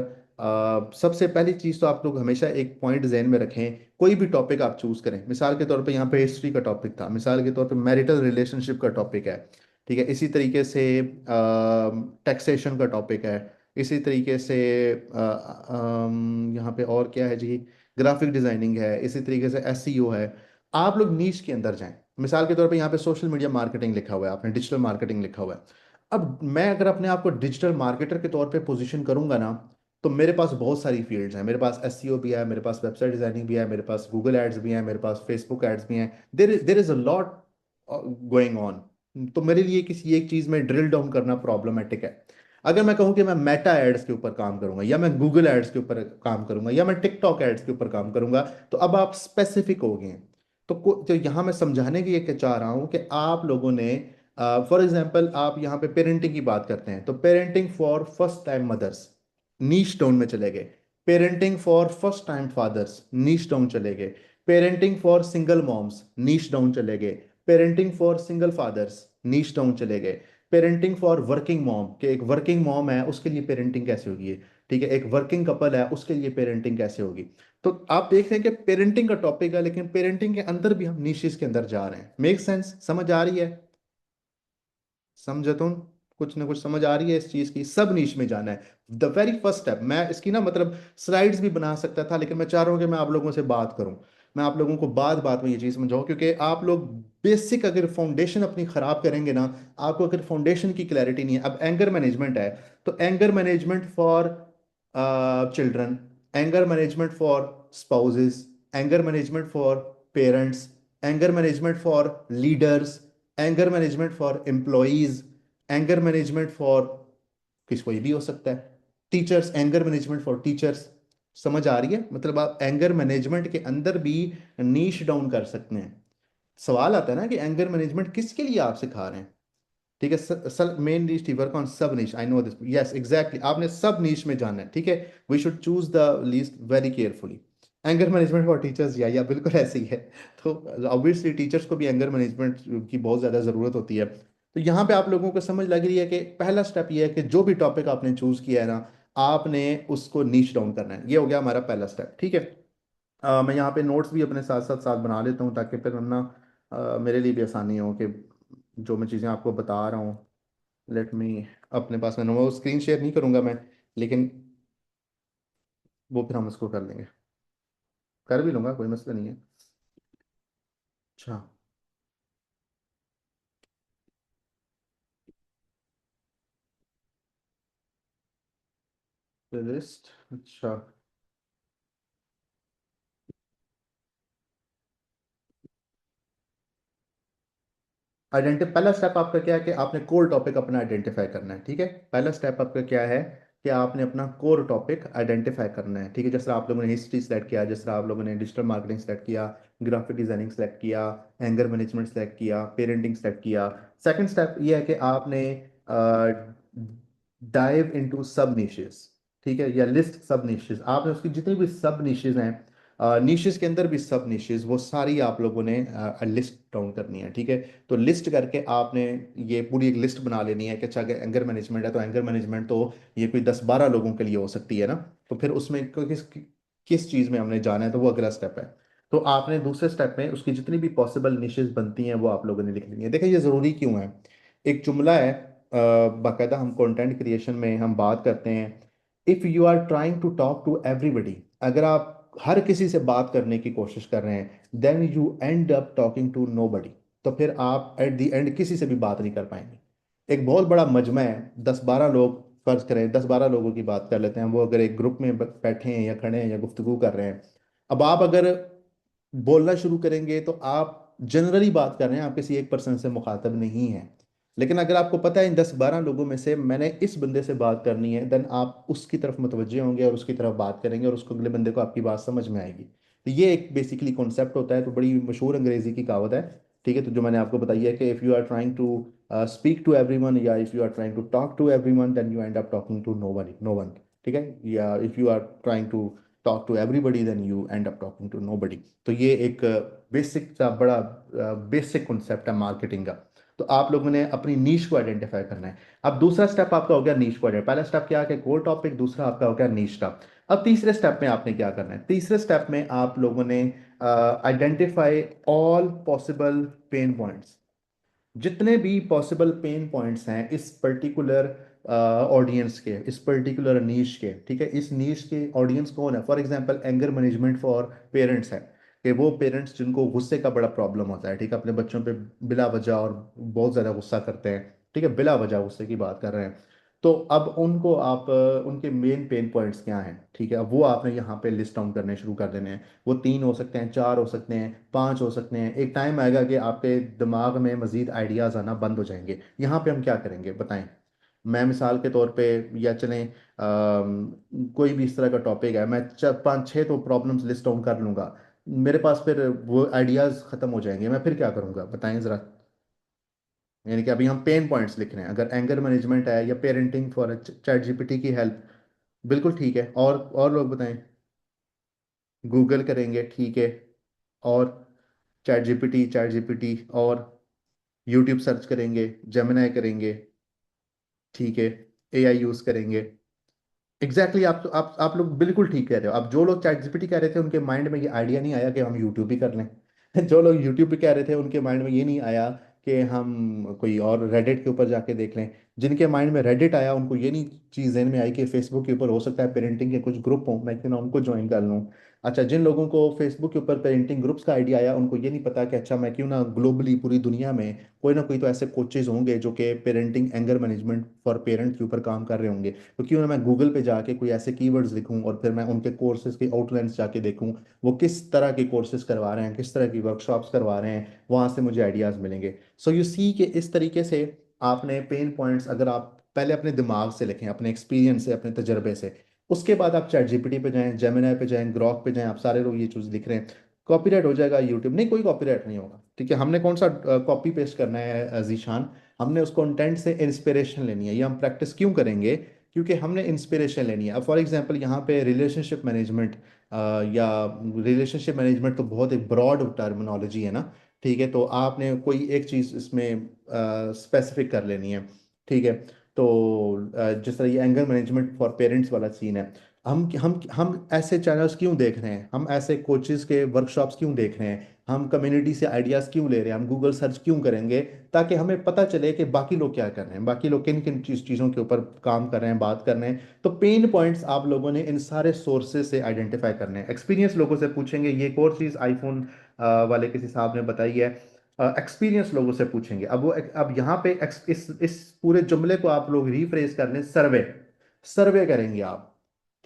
सबसे पहली चीज़ तो आप लोग हमेशा एक पॉइंट जहन में रखें, कोई भी टॉपिक आप चूज करें, मिसाल के तौर पे यहाँ पे हिस्ट्री का टॉपिक था, मिसाल के तौर पे मैरिटल रिलेशनशिप का टॉपिक है, ठीक है। इसी तरीके से टैक्सेशन का टॉपिक है, इसी तरीके से यहाँ पे और क्या है जी, ग्राफिक डिजाइनिंग है, इसी तरीके से एसईओ है। आप लोग नीश के अंदर जाएं, मिसाल के तौर पे यहाँ पे सोशल मीडिया मार्केटिंग लिखा हुआ है, आपने डिजिटल मार्केटिंग लिखा हुआ है। अब मैं अगर अपने आप को डिजिटल मार्केटर के तौर पे पोजीशन करूंगा ना, तो मेरे पास बहुत सारी फील्ड्स हैं, मेरे पास एसईओ भी है, मेरे पास वेबसाइट डिजाइनिंग भी है, मेरे पास गूगल एड्स भी हैं, मेरे पास फेसबुक एड्स भी हैं, there is a lot going on. तो मेरे लिए किसी एक चीज में ड्रिल डाउन करना प्रॉब्लमेटिक है। अगर मैं कहूं कि मैं मेटा एड्स के ऊपर काम करूंगा या मैं गूगल एड्स के ऊपर काम करूंगा या मैं टिकटॉक एड्स के ऊपर काम करूंगा, तो अब आप स्पेसिफिक हो गए। तो यहाँ मैं समझाने की ये चाह रहा हूं कि आप लोगों ने फॉर एग्जाम्पल आप यहाँ पे पेरेंटिंग की बात करते हैं, तो parenting for first time mothers niche down में चले गए, parenting for first time fathers niche down चले गए, parenting for single moms niche down चले गए, parenting for single fathers niche down चले गए, पेरेंटिंग फॉर वर्किंग मॉम कि एक वर्किंग मॉम है उसके लिए पेरेंटिंग कैसे होगी, ठीक है, एक वर्किंग कपल है उसके लिए पेरेंटिंग कैसे होगी। तो आप देख रहे हैं कि पेरेंटिंग का टॉपिक है, लेकिन पेरेंटिंग के अंदर भी हम निशेस के अंदर जा रहे हैं। मेक सेंस, समझ आ रही है, समझ तुम, कुछ ना कुछ समझ आ रही है इस चीज की, सब नीश में जाना है। द वेरी फर्स्ट स्टेप, मैं इसकी ना मतलब स्लाइड्स भी बना सकता था, लेकिन मैं चाह रहा हूँ कि मैं आप लोगों से बात करूं, मैं आप लोगों को बात बात में ये चीज समझाऊं, क्योंकि आप लोग बेसिक अगर फाउंडेशन अपनी खराब करेंगे ना, आपको अगर फाउंडेशन की क्लैरिटी नहीं है। अब एंगर मैनेजमेंट है, तो anger management for children, anger management for spouses, anger management for parents, anger management for leaders, anger management for employees, anger management for किसको ये भी हो सकता है, teachers, anger management for teachers. समझ आ रही है, मतलब आप एंगर मैनेजमेंट के अंदर भी नीश डाउन कर सकते हैं। सवाल आता है ना कि एंगर मैनेजमेंट किसके लिए आप सिखा रहे हैं, ठीक है। सल मेन नीश थी work on sub niche, I know this, yes exactly, आपने सब नीश में जाना है, ठीक है। We should choose the least very carefully. Anger management for teachers, या बिल्कुल ऐसे ही है। तो ऑब्वियसली टीचर्स को भी एंगर मैनेजमेंट की बहुत ज़्यादा ज़रूरत होती है। तो यहाँ पे आप लोगों को समझ लग रही है कि पहला स्टेप ये है कि जो भी टॉपिक आपने चूज किया है ना, आपने उसको नीश डाउन करना है। ये हो गया हमारा पहला स्टेप, ठीक है। मैं यहाँ पे नोट्स भी अपने साथ साथ साथ बना लेता हूँ, ताकि फिर वरना मेरे लिए भी आसानी हो कि जो मैं चीज़ें आपको बता रहा हूँ, लेट मी, अपने पास में वो स्क्रीन शेयर नहीं करूंगा मैं, लेकिन वो फिर हम इसको कर लेंगे, कर भी लूंगा, कोई मसला नहीं है। अच्छा, लिस्ट, अच्छा, पहला स्टेप आपका क्या है कि आपने कोर टॉपिक अपना आइडेंटिफाई करना है, ठीक है। पहला स्टेप आपका क्या है कि आपने अपना कोर टॉपिक आइडेंटिफाई करना है, ठीक है। जैसे आप लोगों ने हिस्ट्री सेलेक्ट किया, जैसे आप लोगों ने डिजिटल मार्केटिंग सेलेक्ट किया, ग्राफिक डिजाइनिंग सेलेक्ट किया, एंगर मैनेजमेंट सेलेक्ट किया, पेरेंटिंग सेलेक्ट किया। सेकंड स्टेप ये है कि आपने डाइव इनटू सब निशेस, ठीक है, या लिस्ट सब निशेस। आपने उसकी जितनी भी सब निशेस हैं, निशेस के अंदर भी सब निशेस, वो सारी आप लोगों ने लिस्ट डाउन करनी है, ठीक है। तो लिस्ट करके आपने ये पूरी एक लिस्ट बना लेनी है कि अच्छा अगर एंगर मैनेजमेंट है तो एंगर मैनेजमेंट तो ये कोई 10-12 लोगों के लिए हो सकती है ना। तो फिर उसमें किस किस चीज़ में हमने जाना है, तो वो अगला स्टेप है। तो आपने दूसरे स्टेप में उसकी जितनी भी पॉसिबल निशेस बनती हैं वो आप लोगों ने लिख लेनी है। देखिए ये ज़रूरी क्यों है, एक जुमला है, बाकायदा हम कंटेंट क्रिएशन में हम बात करते हैं, if you are trying to talk to everybody, अगर आप हर किसी से बात करने की कोशिश कर रहे हैं, then you end up talking to nobody, तो फिर आप एट द एंड किसी से भी बात नहीं कर पाएंगे। एक बहुत बड़ा मजमा है, 10-12 लोग, फर्ज करें 10-12 लोगों की बात कर लेते हैं, वो अगर एक ग्रुप में बैठे हैं या खड़े हैं या गुफ्तगू कर रहे हैं, अब आप अगर बोलना शुरू करेंगे तो आप जनरली बात कर रहे हैं, आप किसी एक पर्सन से मुखातब नहीं है। लेकिन अगर आपको पता है इन 10-12 लोगों में से मैंने इस बंदे से बात करनी है, देन आप उसकी तरफ मुतवज्जे होंगे और उसकी तरफ बात करेंगे और उसको, अगले बंदे को आपकी बात समझ में आएगी। तो ये एक बेसिकली कॉन्सेप्ट होता है, तो बड़ी मशहूर अंग्रेजी की कहावत है, ठीक है। तो जो मैंने आपको बताई है कि if you are trying to speak to everyone, या if you are trying to talk to everyone, then you end up talking to no one, ठीक है। या if you are trying to talk to everybody, then you end up talking to nobody. तो ये एक basic सा बड़ा basic concept है marketing का। तो आप लोगों ने अपनी नीश को आइडेंटिफाई करना है। अब दूसरा स्टेप आपका हो गया नीश को आइडेंटिफाई, पहला स्टेप क्या है कोर टॉपिक, दूसरा आपका हो गया नीश का। अब तीसरे स्टेप में आपने क्या करना है, तीसरे स्टेप में आप लोगों ने identify all possible pen points, जितने भी पॉसिबल पेन पॉइंट्स हैं इस पर्टिकुलर ऑडियंस के, इस पर्टिकुलर नीश के, ठीक है। इस नीश के ऑडियंस कौन है, for example anger management for parents है, कि वो पेरेंट्स जिनको गुस्से का बड़ा प्रॉब्लम होता है, ठीक है, अपने बच्चों पे बिला वजह और बहुत ज़्यादा गुस्सा करते हैं, ठीक है, बिला वजह गुस्से की बात कर रहे हैं। तो अब उनको आप उनके मेन पेन पॉइंट्स क्या हैं, ठीक है, अब वो आपने यहाँ पे लिस्ट डाउन करने शुरू कर देने हैं। वो 3 हो सकते हैं, 4 हो सकते हैं, 5 हो सकते हैं। एक टाइम आएगा कि आपके दिमाग में मजीद आइडियाज आना बंद हो जाएंगे। यहाँ पे हम क्या करेंगे बताएं। मैं मिसाल के तौर पे, या चलें कोई भी इस तरह का टॉपिक है, मैं 4-5-6 तो प्रॉब्लम्स लिस्ट डाउन कर लूंगा, मेरे पास फिर वो आइडियाज खत्म हो जाएंगे, मैं फिर क्या करूंगा बताएं जरा। यानी कि अभी हम पेन पॉइंट्स लिख रहे हैं, अगर एंगर मैनेजमेंट है या पेरेंटिंग फॉर चैट जीपीटी की हेल्प, बिल्कुल ठीक है। और लोग बताएं। गूगल करेंगे, ठीक है। और चैट जीपीटी और यूट्यूब सर्च करेंगे, जेमिनाई करेंगे, ठीक है। एआई यूज करेंगे। एग्जैक्टली exactly, आप लोग बिल्कुल ठीक कह रहे हो। अब जो लोग चैट जीपीटी कह रहे थे उनके माइंड में ये आइडिया नहीं आया कि हम यूट्यूब भी कर लें। जो लोग यूट्यूब पे कह रहे थे उनके माइंड में ये नहीं आया कि हम कोई और रेडिट के ऊपर जाके देख लें। जिनके माइंड में रेडिट आया उनको ये नहीं चीज़ ध्यान में आई कि फेसबुक के ऊपर हो सकता है पेरेंटिंग के कुछ ग्रुप हों, मैं क्यों ना उनको ज्वाइन कर लूँ। अच्छा, जिन लोगों को फेसबुक के ऊपर पेरेंटिंग ग्रुप्स का आइडिया आया उनको ये नहीं पता कि अच्छा मैं क्यों ना ग्लोबली पूरी दुनिया में कोई ना कोई तो ऐसे कोचेज होंगे जो कि parenting anger management for parents के ऊपर काम कर रहे होंगे। तो क्यों ना मैं गूगल पे जाके कोई ऐसे कीवर्ड्स लिखूं और फिर मैं उनके कोर्सेज के आउटलाइंस जाके देखूं, वो किस तरह के कोर्सेज करवा रहे हैं, किस तरह की वर्कशॉप्स करवा रहे हैं, वहां से मुझे आइडियाज मिलेंगे। सो यू सी कि इस तरीके से आपने पेन पॉइंट्स अगर आप पहले अपने दिमाग से लिखें, अपने एक्सपीरियंस से, अपने तजर्बे से, उसके बाद आप चैट जीपीटी पे जाएं, जेमिनाई पे जाएं, ग्रॉक पे जाएं, आप सारे लोग ये चीज़ लिख रहे हैं, कॉपीराइट हो जाएगा यूट्यूब नहीं, कोई कॉपीराइट नहीं होगा, ठीक है। हमने कौन सा कॉपी पेस्ट करना है जीशान, हमने उस कंटेंट से इंस्पिरेशन लेनी है। ये हम प्रैक्टिस क्यों करेंगे, क्योंकि हमने इंस्पिरेशन लेनी है। अब फॉर एग्जांपल यहाँ पे रिलेशनशिप मैनेजमेंट, या रिलेशनशिप मैनेजमेट तो बहुत एक ब्रॉड टर्मिनोलॉजी है ना, ठीक है। तो आपने कोई एक चीज़ इसमें स्पेसिफिक कर लेनी है, ठीक है। तो जिस तरह ये एंगर मैनेजमेंट फॉर पेरेंट्स वाला सीन है, हम ऐसे चैनल्स क्यों देख रहे हैं, हम ऐसे कोचेस के वर्कशॉप्स क्यों देख रहे हैं, हम कम्युनिटी से आइडियाज़ क्यों ले रहे हैं, हम गूगल सर्च क्यों करेंगे, ताकि हमें पता चले कि बाकी लोग क्या कर रहे हैं, बाकी लोग किन किन चीज़ों के ऊपर काम कर रहे हैं, बात कर रहे हैं। तो पेन पॉइंट्स आप लोगों ने इन सारे सोर्सेज से आइडेंटिफाई करने हैं। एक्सपीरियंस लोगों से पूछेंगे, ये एक और चीज़ आईफोन वाले किसी साहब ने बताई है, एक्सपीरियंस लोगों से पूछेंगे। अब वो अब यहाँ पे इस पूरे जुमले को आप लोग रीफ्रेज कर लें, सर्वे, सर्वे करेंगे आप,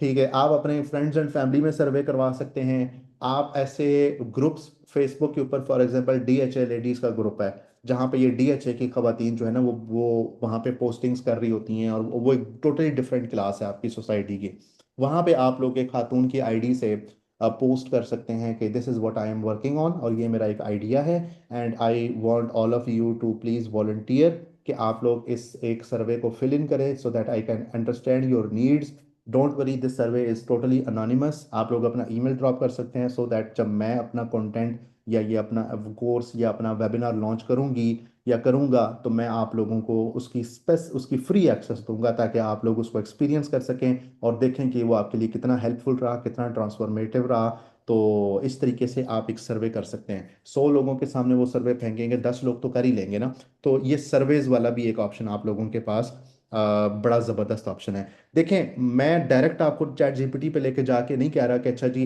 ठीक है। आप अपने फ्रेंड्स एंड फैमिली में सर्वे करवा सकते हैं। आप ऐसे ग्रुप्स फेसबुक के ऊपर, फॉर एग्जांपल डीएचए लेडीज का ग्रुप है, जहाँ पे ये डीएचए की खवातीन जो है ना वो वहाँ पे पोस्टिंग्स कर रही होती हैं, और वो एक टोटली डिफरेंट क्लास है आपकी सोसाइटी की। वहाँ पे आप लोग एक खातून की आईडी से पोस्ट कर सकते हैं कि this is what I am working on, और ये मेरा एक आइडिया है, and I want all of you to please volunteer, कि आप लोग इस एक सर्वे को फिल इन करें so that I can understand your needs. Don't worry, this survey is totally anonymous. आप लोग अपना ईमेल ड्रॉप कर सकते हैं, सो दैट जब मैं अपना कंटेंट या ये अपना कोर्स या अपना वेबिनार लॉन्च करूंगी या करूंगा, तो मैं आप लोगों को उसकी फ्री एक्सेस दूंगा, ताकि आप लोग उसको एक्सपीरियंस कर सकें और देखें कि वो आपके लिए कितना हेल्पफुल रहा, कितना ट्रांसफॉर्मेटिव रहा। तो इस तरीके से आप एक सर्वे कर सकते हैं। 100 लोगों के सामने वो सर्वे फेंकेंगे, 10 लोग तो कर ही लेंगे ना। तो ये सर्वेज वाला भी एक ऑप्शन आप लोगों के पास बड़ा ज़बरदस्त ऑप्शन है। देखें, मैं डायरेक्ट आपको चैट जीपीटी पे लेके जाके नहीं कह रहा कि अच्छा जी,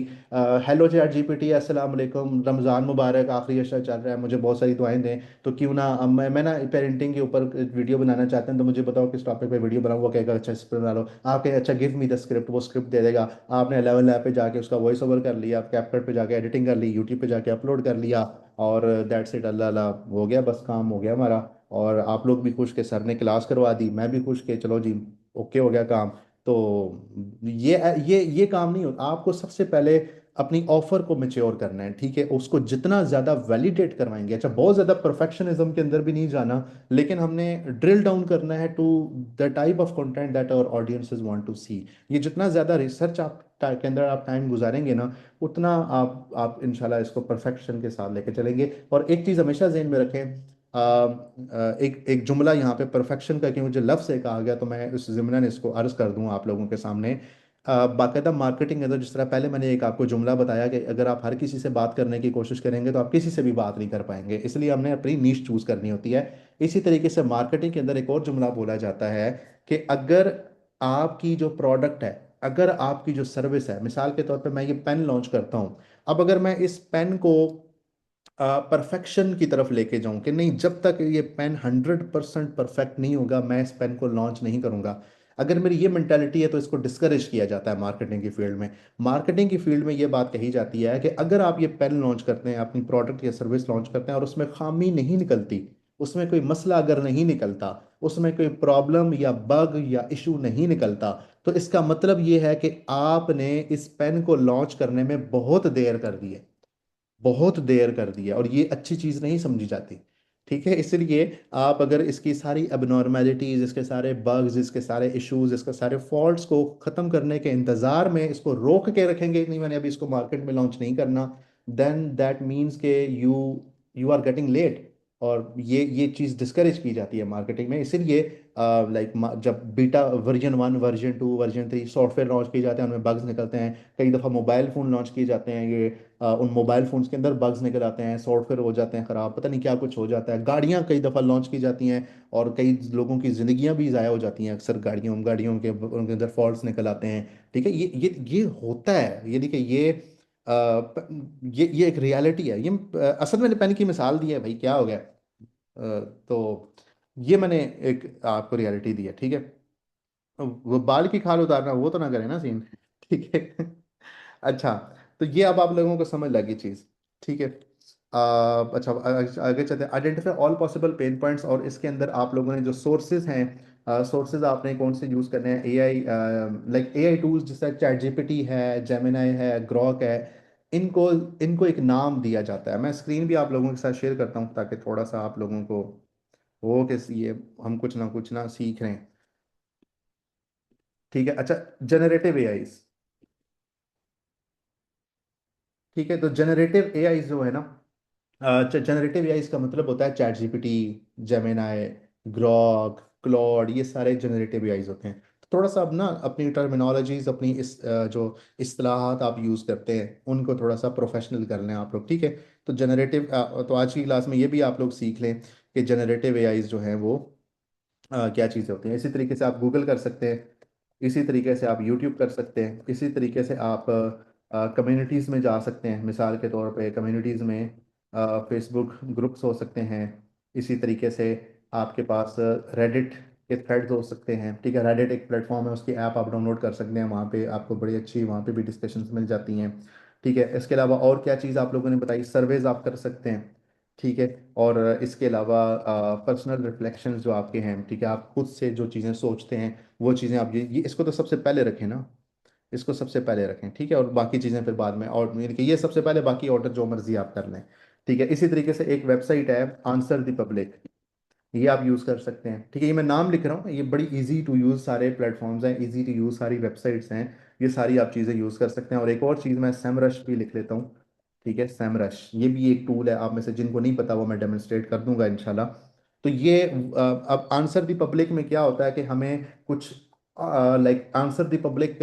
हेलो चैट जीपीटी, अस्सलाम वालेकुम, रमज़ान मुबारक, आखिरी अशरा चल रहा है, मुझे बहुत सारी दुआएं दें। तो क्यों ना मैं ना पेरेंटिंग के ऊपर वीडियो बनाना चाहते हैं, तो मुझे बताओ किस टॉपिक पे वीडियो बनाऊँ। वो कहेगा अच्छा इस पर बना लो। आप कहें अच्छा गिव मी द स्क्रिप्ट, वो स्क्रिप्ट दे देगा। आपने 11 लैब पे जाके उसका वॉइस ओवर कर लिया, कैपकट पे जाके एडिटिंग कर ली, यूट्यूब पे जाके अपलोड कर लिया, और दैट्स इट, अल्लाह अल्लाह, हो गया, बस काम हो गया हमारा। और आप लोग भी खुश के सर ने क्लास करवा दी, मैं भी खुश के चलो जी, ओके हो गया काम। तो ये काम नहीं होता। आपको सबसे पहले अपनी ऑफर को मेच्योर करना है, ठीक है, उसको जितना ज्यादा वैलिडेट करवाएंगे, अच्छा बहुत ज्यादा परफेक्शनिज्म के अंदर भी नहीं जाना, लेकिन हमने ड्रिल डाउन करना है to the type of content that our audiences want to see. ये जितना ज्यादा रिसर्च आप के अंदर आप टाइम गुजारेंगे ना, उतना आप इंशाल्लाह इसको परफेक्शन के साथ लेके चलेंगे। और एक चीज हमेशा जहन में रखें, एक एक जुमला यहाँ पे परफेक्शन का, कि मुझे लफ्ज़ से कहा गया, तो मैं उस ज़िम्नन इसको अर्ज कर दूं आप लोगों के सामने। बाकायदा मार्केटिंग के अंदर, जिस तरह पहले मैंने एक आपको जुमला बताया कि अगर आप हर किसी से बात करने की कोशिश करेंगे तो आप किसी से भी बात नहीं कर पाएंगे, इसलिए हमने अपनी नीश चूज करनी होती है। इसी तरीके से मार्केटिंग के अंदर एक और जुमला बोला जाता है कि अगर आपकी जो प्रोडक्ट है, अगर आपकी जो सर्विस है, मिसाल के तौर पे मैं ये पेन लॉन्च करता हूँ, अब अगर मैं इस पेन को परफेक्शन की तरफ लेके जाऊं कि नहीं, जब तक ये पेन 100% परफेक्ट नहीं होगा मैं इस पेन को लॉन्च नहीं करूंगा, अगर मेरी ये मेंटालिटी है, तो इसको डिस्करेज किया जाता है मार्केटिंग की फील्ड में। मार्केटिंग की फील्ड में ये बात कही जाती है कि अगर आप ये पेन लॉन्च करते हैं, अपनी प्रोडक्ट या सर्विस लॉन्च करते हैं, और उसमें खामी नहीं निकलती, उसमें कोई मसला अगर नहीं निकलता, उसमें कोई प्रॉब्लम या बग या इशू नहीं निकलता, तो इसका मतलब ये है कि आपने इस पेन को लॉन्च करने में बहुत देर कर दी है, बहुत देर कर दी है, और ये अच्छी चीज नहीं समझी जाती। ठीक है, इसलिए आप अगर इसकी सारी abnormalities, इसके सारे बग्स, इसके सारे इश्यूज, इसके सारे फॉल्ट्स को खत्म करने के इंतजार में इसको रोक के रखेंगे, नहीं मैंने अभी इसको मार्केट में लॉन्च नहीं करना, देन दैट मीन्स के you you are getting late. और ये चीज़ डिस्करेज की जाती है मार्केटिंग में। इसीलिए लाइक जब beta version 1, version 2, version 3 software launch किए जाते हैं, उनमें बग्स निकलते हैं। कई दफ़ा मोबाइल फ़ोन लॉन्च किए जाते हैं, ये उन मोबाइल फोन्स के अंदर बग्स निकल आते हैं, सॉफ्टवेयर हो जाते हैं खराब, पता नहीं क्या कुछ हो जाता है। गाड़ियां कई दफ़ा लॉन्च की जाती हैं, और कई लोगों की जिंदगियां भी ज़ाया हो जाती हैं, अक्सर गाड़ियों गाड़ियों के उनके अंदर फॉल्ट्स निकल आते हैं। ठीक है, ये होता है, ये देखिए, ये एक रियलिटी है। ये असल मैंने पेन की मिसाल दी है भाई, क्या हो गया। तो ये मैंने एक आपको रियलिटी दी है, ठीक है। वो बाल की खाल उतारना वो तो ना करे ना सीन, ठीक है। अच्छा, तो ये अब आप लोगों को समझ लगी चीज, ठीक है। अच्छा, आगे चलते हैं, identify all possible pen points, और इसके अंदर आप लोगों ने जो सोर्सेज हैं, सोर्सेज आपने कौन से यूज करने हैं, एआई, लाइक एआई टूल्स जैसे चैट जीपीटी है, जेमिनाई है, ग्रॉक है, इनको इनको एक नाम दिया जाता है। मैं स्क्रीन भी आप लोगों के साथ शेयर करता हूँ, ताकि थोड़ा सा आप लोगों को हो कि ये हम कुछ ना सीख रहे हैं। ठीक है, अच्छा, जनरेटिव एआई, ठीक है। तो जनरेटिव एआई जो है ना, जनरेटिव एआई का मतलब होता है chat GPT, Gemini, Grok, Claude, ये सारे जनरेटिव एआईज होते हैं। तो थोड़ा सा अब ना अपनी टर्मिनोलॉजीज, अपनी जो इस्तेलाहात आप यूज़ करते हैं, उनको थोड़ा सा प्रोफेशनल कर लें आप लोग, ठीक है। तो जनरेटिव, तो आज की क्लास में ये भी आप लोग सीख लें कि जनरेटिव एआईज जो हैं वो क्या चीज़ें होती हैं। इसी तरीके से आप गूगल कर सकते हैं, इसी तरीके से आप यूट्यूब कर सकते हैं, इसी तरीके से आप कम्युनिटीज़ में जा सकते हैं। मिसाल के तौर पे कम्युनिटीज़ में फेसबुक ग्रुप्स हो सकते हैं, इसी तरीके से आपके पास रेडिट के थ्रेड्स हो सकते हैं, ठीक है। रेडिट एक प्लेटफॉर्म है, उसकी ऐप आप डाउनलोड कर सकते हैं, वहाँ पे आपको बड़ी अच्छी, वहाँ पे भी डिस्कशंस मिल जाती हैं, ठीक है। इसके अलावा और क्या चीज़ आप लोगों ने बताई, सर्वेज आप कर सकते हैं, ठीक है। और इसके अलावा पर्सनल रिफ्लेक्शंस जो आपके हैं, ठीक है, आप खुद से जो चीज़ें सोचते हैं वो चीज़ें आप ये इसको तो सबसे पहले रखें ना, इसको सबसे पहले रखें, ठीक है, और बाकी चीज़ें फिर बाद में, और यानी कि ये सबसे पहले, बाकी ऑर्डर जो मर्जी आप कर लें। ठीक है। इसी तरीके से एक वेबसाइट है आंसर द पब्लिक, ये आप यूज़ कर सकते हैं। ठीक है, ये मैं नाम लिख रहा हूँ, ये बड़ी इजी टू यूज़ सारे प्लेटफॉर्म्स हैं, इजी टू यूज़ सारी वेबसाइट्स हैं, ये सारी आप चीज़ें यूज़ कर सकते हैं। और एक और चीज़ मैं सेमरश भी लिख लेता हूँ। ठीक है, सेमरश ये भी एक टूल है, आप में से जिनको नहीं पता वो मैं डेमोन्स्ट्रेट कर दूंगा इंशाल्लाह। तो ये अब आंसर दी पब्लिक में क्या होता है कि हमें कुछ लाइक आंसर दी पब्लिक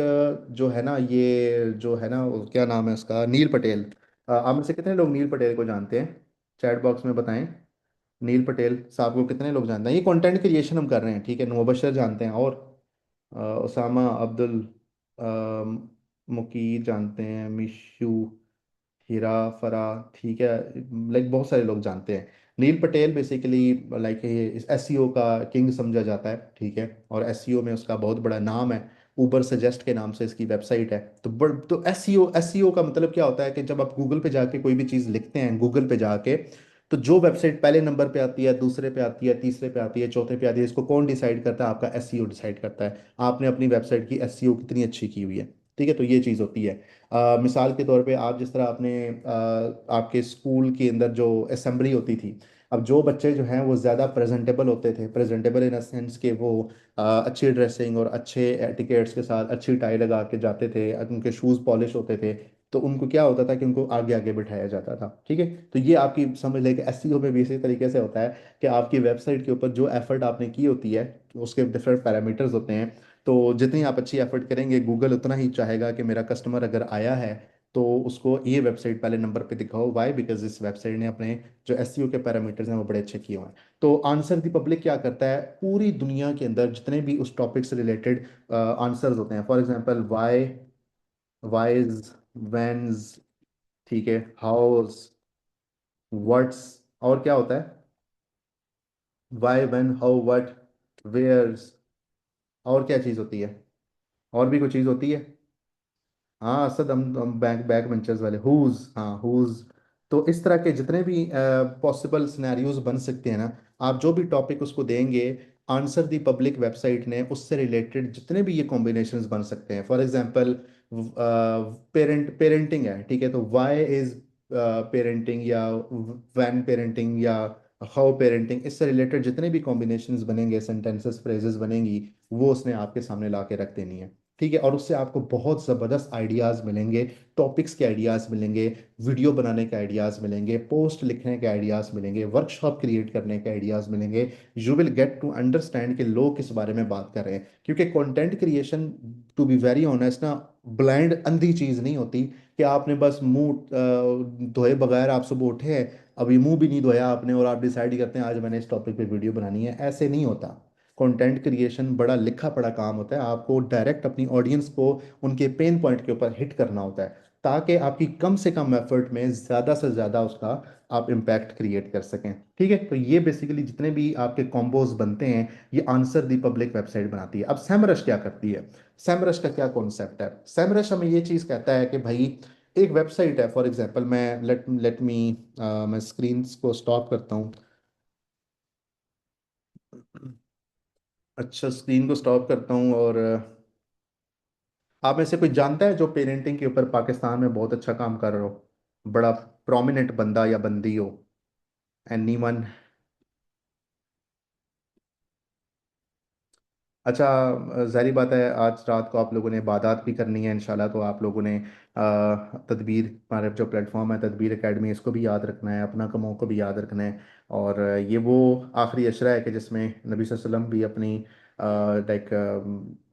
जो है ना, ये जो है ना, क्या नाम है उसका, नील पटेल। आप में से कितने लोग नील पटेल को जानते हैं? चैट बॉक्स में बताएं। नील पटेल साहब को कितने लोग जानते हैं? ये कंटेंट क्रिएशन हम कर रहे हैं, ठीक है। मुबशर जानते हैं, और उसामा अब्दुल, मुकीर जानते हैं, मिशू, हीरा, फरा, ठीक है, लाइक बहुत सारे लोग जानते हैं। नील पटेल बेसिकली लाइक ये एसईओ का किंग समझा जाता है, ठीक है, और एसईओ में उसका बहुत बड़ा नाम है। ऊबर सजेस्ट के नाम से इसकी वेबसाइट है। तो एसईओ का मतलब क्या होता है कि जब आप गूगल पे जाके कोई भी चीज़ लिखते हैं गूगल पे जाके, तो जो वेबसाइट पहले नंबर पे आती है, दूसरे पे आती है, तीसरे पे आती है, चौथे पे आती है, इसको कौन डिसाइड करता है? आपका एसईओ डिसाइड करता है आपने अपनी वेबसाइट की एसईओ कितनी अच्छी की हुई है। ठीक है, तो ये चीज़ होती है। मिसाल के तौर पे आप जिस तरह आपने आपके स्कूल के अंदर जो असेंबली होती थी, अब जो बच्चे जो हैं वो ज़्यादा प्रेजेंटेबल होते थे, प्रेजेंटेबल इन सेंस के वो अच्छी ड्रेसिंग और अच्छे एटिकेट्स के साथ अच्छी टाई लगा के जाते थे, उनके शूज़ पॉलिश होते थे, तो उनको क्या होता था कि उनको आगे आगे बिठाया जाता था। ठीक है, तो ये आपकी समझ लें कि एसईओ में भी इसी तरीके से होता है कि आपकी वेबसाइट के ऊपर जो एफर्ट आपने की होती है, उसके डिफरेंट पैरामीटर्स होते हैं। तो जितनी आप अच्छी एफर्ट करेंगे, गूगल उतना ही चाहेगा कि मेरा कस्टमर अगर आया है तो उसको ये वेबसाइट पहले नंबर पे दिखाओ। वाई? बिकॉज इस वेबसाइट ने अपने जो एसईओ के पैरामीटर्स हैं वो बड़े अच्छे किए हुए हैं। तो आंसर दी पब्लिक क्या करता है, पूरी दुनिया के अंदर जितने भी उस टॉपिक से रिलेटेड आंसर्स होते हैं, for example why, whys, whens, ठीक है, हाउस, व्हाट्स, और क्या होता है, why, when, how, what, wheres, और क्या चीज़ होती है? और भी कोई चीज़ होती है? हाँ असद, हम बैक बैक बेंचर्स वाले, हुज, हाँ हुज। तो इस तरह के जितने भी पॉसिबल सिनेरियोज बन सकते हैं ना, आप जो भी टॉपिक उसको देंगे, आंसर दी पब्लिक वेबसाइट ने उससे रिलेटेड जितने भी ये कॉम्बिनेशंस बन सकते हैं। फॉर एग्जांपल पेरेंटिंग है, ठीक है, तो वाई इज पेरेंटिंग, या वैन पेरेंटिंग, या हाउ पेरेंटिंग, इससे रिलेटेड जितने भी कॉम्बिनेशंस बनेंगे, सेंटेंसेस, फ्रेजेस बनेंगी, वो उसने आपके सामने ला के रख देनी है। ठीक है, और उससे आपको बहुत ज़बरदस्त आइडियाज़ मिलेंगे, टॉपिक्स के आइडियाज़ मिलेंगे, वीडियो बनाने के आइडियाज़ मिलेंगे, पोस्ट लिखने के आइडियाज़ मिलेंगे, वर्कशॉप क्रिएट करने के आइडियाज़ मिलेंगे। You will get to understand कि लोग किस बारे में बात कर रहे हैं, क्योंकि content creation, to be very honest ना, ब्लाइंड अंधी चीज़ नहीं होती कि आपने बस मुंह धोए बगैर आप सुबह उठे हैं, अभी मुंह भी नहीं धोया आपने और आप डिसाइड करते हैं आज मैंने इस टॉपिक पे वीडियो बनानी है। ऐसे नहीं होता। कंटेंट क्रिएशन बड़ा लिखा पढ़ा काम होता है, आपको डायरेक्ट अपनी ऑडियंस को उनके पेन पॉइंट के ऊपर हिट करना होता है, ताकि आपकी कम से कम एफर्ट में ज़्यादा से ज़्यादा उसका आप इम्पैक्ट क्रिएट कर सकें। ठीक है, तो ये बेसिकली जितने भी आपके कॉम्बोज बनते हैं, ये आंसर दी पब्लिक वेबसाइट बनाती है। अब सैमरश क्या करती है? सैमरश का क्या कॉन्सेप्ट है? सैमरश हमें ये चीज़ कहता है कि भाई, एक वेबसाइट है, फॉर एग्जांपल मैं लेट लेट मी मैं स्क्रीन को स्टॉप करता हूँ। अच्छा, स्क्रीन को स्टॉप करता हूँ, और आप में से कोई जानता है जो पेरेंटिंग के ऊपर पाकिस्तान में बहुत अच्छा काम कर रहा हो, बड़ा प्रोमिनेंट बंदा या बंदी हो? एनीवन? अच्छा, जाहिर बात है आज रात को आप लोगों ने इबादत भी करनी है इंशाल्लाह, तो आप लोगों ने तदबीर, हमारे जो प्लेटफॉर्म है तदबीर एकेडमी, इसको भी याद रखना है, अपना कमों को भी याद रखना है। और ये वो आखिरी अशरा है कि जिसमें नबी सल्लल्लाहु अलैहि वसल्लम भी अपनी लाइक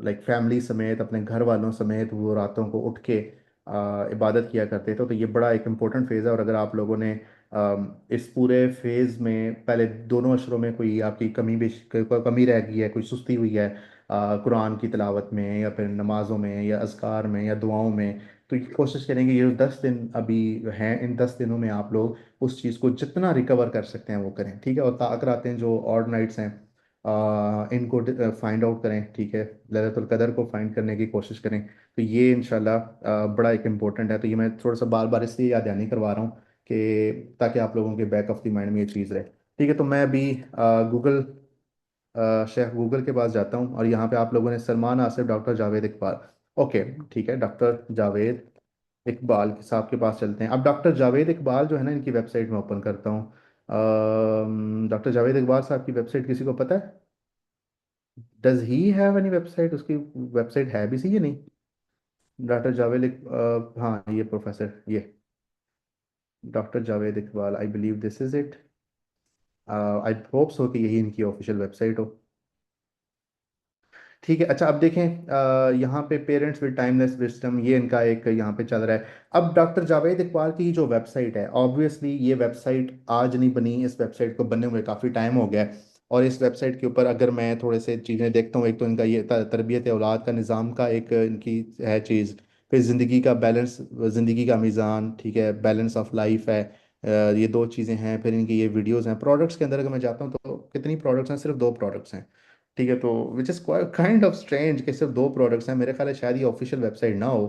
लाइक फैमिली समेत, अपने घर वालों समेत वो रातों को उठ के इबादत किया करते थे। तो ये बड़ा एक इम्पोर्टेंट फेज़ है, और अगर आप लोगों ने इस पूरे फेज़ में पहले दोनों अशरों में कोई आपकी कोई कमी रह गई है, कोई सुस्ती हुई है कुरान की तिलावत में, या फिर नमाजों में, या अज़कार में, या दुआओं में, तो ये कोशिश करेंगे ये जो 10 दिन अभी हैं, इन 10 दिनों में आप लोग उस चीज़ को जितना रिकवर कर सकते हैं वो करें। ठीक है, और ताकरातें जो ऑड नाइट्स हैं, इनको फाइंड आउट करें। ठीक है, लैलतुल कदर को फाइंड करने की कोशिश करें। तो ये इंशाल्लाह बड़ा एक इम्पोर्टेंट है। तो ये मैं थोड़ा सा बार बार इसलिए याद दहानी करवा रहा हूँ कि ताकि आप लोगों के बैक ऑफ द माइंड में ये चीज़ रहे। ठीक है, तो मैं अभी गूगल शेफ गूगल के पास जाता हूँ, और यहाँ पे आप लोगों ने सलमान आसिफ डॉक्टर जावेद इकबाल। ओके, ठीक है, डॉक्टर जावेद इकबाल साहब के पास चलते हैं। अब डॉक्टर जावेद इकबाल जो है ना, इनकी वेबसाइट में ओपन करता हूँ। डॉक्टर जावेद इकबाल साहब की वेबसाइट किसी को पता है? Does he have any website? उसकी वेबसाइट है भी सही है नहीं? डॉक्टर जावेद हाँ, ये प्रोफेसर, ये doctor Javed Iqbal, I believe this is it. I hope so कि यही इनकी ऑफिशियल वेबसाइट हो। ठीक है, अच्छा, अब देखें, यहाँ पे पेरेंट्स विद टाइमलेस विजडम, ये इनका एक यहाँ पे चल रहा है। अब डॉक्टर जावेद इकबाल की जो वेबसाइट है, ऑब्वियसली ये वेबसाइट आज नहीं बनी, इस वेबसाइट को बनने हुए काफ़ी टाइम हो गया है। और इस वेबसाइट के ऊपर अगर मैं थोड़े से चीज़ें देखता हूँ, एक तो इनका ये तरबियत औलाद का निज़ाम का एक इनकी है चीज़। फिर ज़िंदगी का बैलेंस, ज़िंदगी का मीज़ान, ठीक है, बैलेंस ऑफ लाइफ है। ये दो चीज़ें हैं। फिर इनकी ये वीडियोज़ हैं। प्रोडक्ट्स के अंदर अगर मैं जाता हूँ तो कितनी प्रोडक्ट्स हैं? सिर्फ दो प्रोडक्ट्स हैं। ठीक है, तो which is kind of strange कि सिर्फ दो प्रोडक्ट्स हैं। मेरे ख्याल है शायद ये ऑफिशियल वेबसाइट ना हो,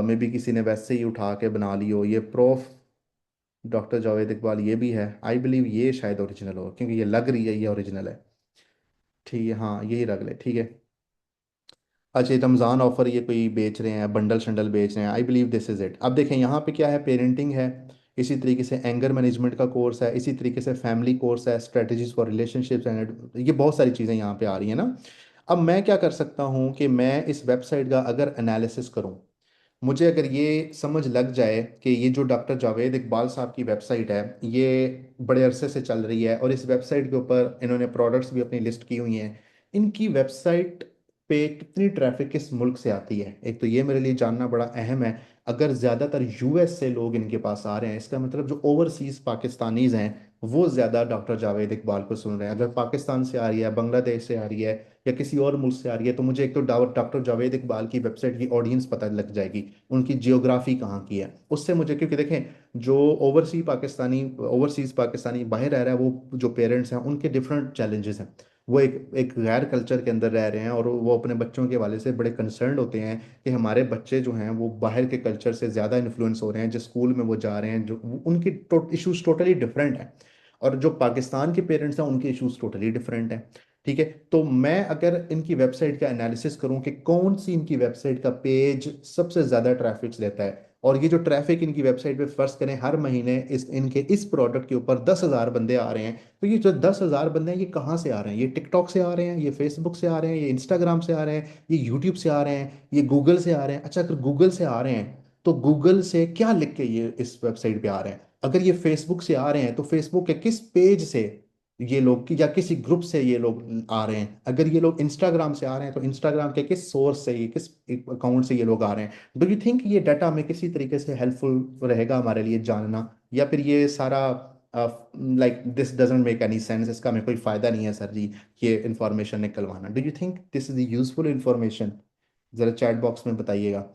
मे बी किसी ने वैसे ही उठा के बना ली हो। ये प्रोफ डॉक्टर जावेद इकबाल ये भी है, आई बिलीव ये शायद ओरिजिनल हो, क्योंकि ये लग रही है ये ओरिजिनल है। ठीक है, हाँ, यही रख ले, ठीक है। अच्छा, ये रमज़ान ऑफर ये कोई बेच रहे हैं, बंडल शंडल बेच रहे हैं, I believe this is it. अब देखें यहाँ पे क्या है, पेरेंटिंग है, इसी तरीके से एंगर मैनेजमेंट का कोर्स है, इसी तरीके से फैमिली कोर्स है, स्ट्रेटजीज फॉर रिलेशनशिप्स एंड ये बहुत सारी चीज़ें यहाँ पे आ रही हैं ना। अब मैं क्या कर सकता हूँ कि मैं इस वेबसाइट का अगर एनालिसिस करूँ, मुझे अगर ये समझ लग जाए कि ये जो डॉक्टर जावेद इकबाल साहब की वेबसाइट है, ये बड़े अरसे से चल रही है, और इस वेबसाइट के ऊपर इन्होंने प्रोडक्ट्स भी अपनी लिस्ट की हुई हैं, इनकी वेबसाइट पे कितनी ट्रैफिक किस मुल्क से आती है, एक तो ये मेरे लिए जानना बड़ा अहम है। अगर ज़्यादातर यूएस से लोग इनके पास आ रहे हैं, इसका मतलब जो ओवरसीज पाकिस्तानीज हैं वो ज़्यादा डॉक्टर जावेद इकबाल को सुन रहे हैं। अगर पाकिस्तान से आ रही है, बांग्लादेश से आ रही है, या किसी और मुल्क से आ रही है, तो मुझे एक तो डॉक्टर जावेद इकबाल की वेबसाइट की ऑडियंस पता लग जाएगी, उनकी जियोग्राफी कहाँ की है उससे मुझे। क्योंकि देखें, जो ओवरसीज पाकिस्तानी बाहर रह रहा है, वो जो पेरेंट्स हैं उनके डिफरेंट चैलेंजेस हैं। वो एक एक गैर कल्चर के अंदर रह रहे हैं, और वो अपने बच्चों के हवाले से बड़े कंसर्न होते हैं कि हमारे बच्चे जो हैं वो बाहर के कल्चर से ज़्यादा इन्फ्लुएंस हो रहे हैं, जिस स्कूल में वो जा रहे हैं, जो उनकी इश्यूज टोटली डिफरेंट हैं। और जो पाकिस्तान के पेरेंट्स हैं उनके इश्यूज टोटली डिफरेंट हैं। ठीक है, तो मैं अगर इनकी वेबसाइट का एनालिसिस करूं कि कौन सी इनकी वेबसाइट का पेज सबसे ज़्यादा ट्रैफिक लेता है, और ये जो ट्रैफिक इनकी वेबसाइट पे फर्ज करें हर महीने इस प्रोडक्ट के ऊपर 10,000 बंदे आ रहे हैं, तो ये जो 10,000 बंदे हैं ये कहाँ से आ रहे हैं? ये टिकटॉक से आ रहे हैं, ये फेसबुक से आ रहे हैं, ये इंस्टाग्राम से आ रहे हैं, ये यूट्यूब से आ रहे हैं, ये गूगल से आ रहे हैं? अच्छा, अगर गूगल से आ रहे हैं तो गूगल से क्या लिख के ये इस वेबसाइट पे आ रहे हैं? अगर ये फेसबुक से आ रहे हैं तो फेसबुक के किस पेज से ये लोग, या किसी ग्रुप से ये लोग आ रहे हैं? अगर ये लोग इंस्टाग्राम से आ रहे हैं तो इंस्टाग्राम के किस सोर्स से, ये किस अकाउंट से ये लोग आ रहे हैं? डू यू थिंक ये डाटा हमें किसी तरीके से हेल्पफुल रहेगा हमारे लिए जानना, या फिर ये सारा like this doesn't make any sense, इसका हमें कोई फायदा नहीं है सर जी ये इंफॉर्मेशन निकलवाना? Do you think this is useful information? जरा चैट बॉक्स में बताइएगा।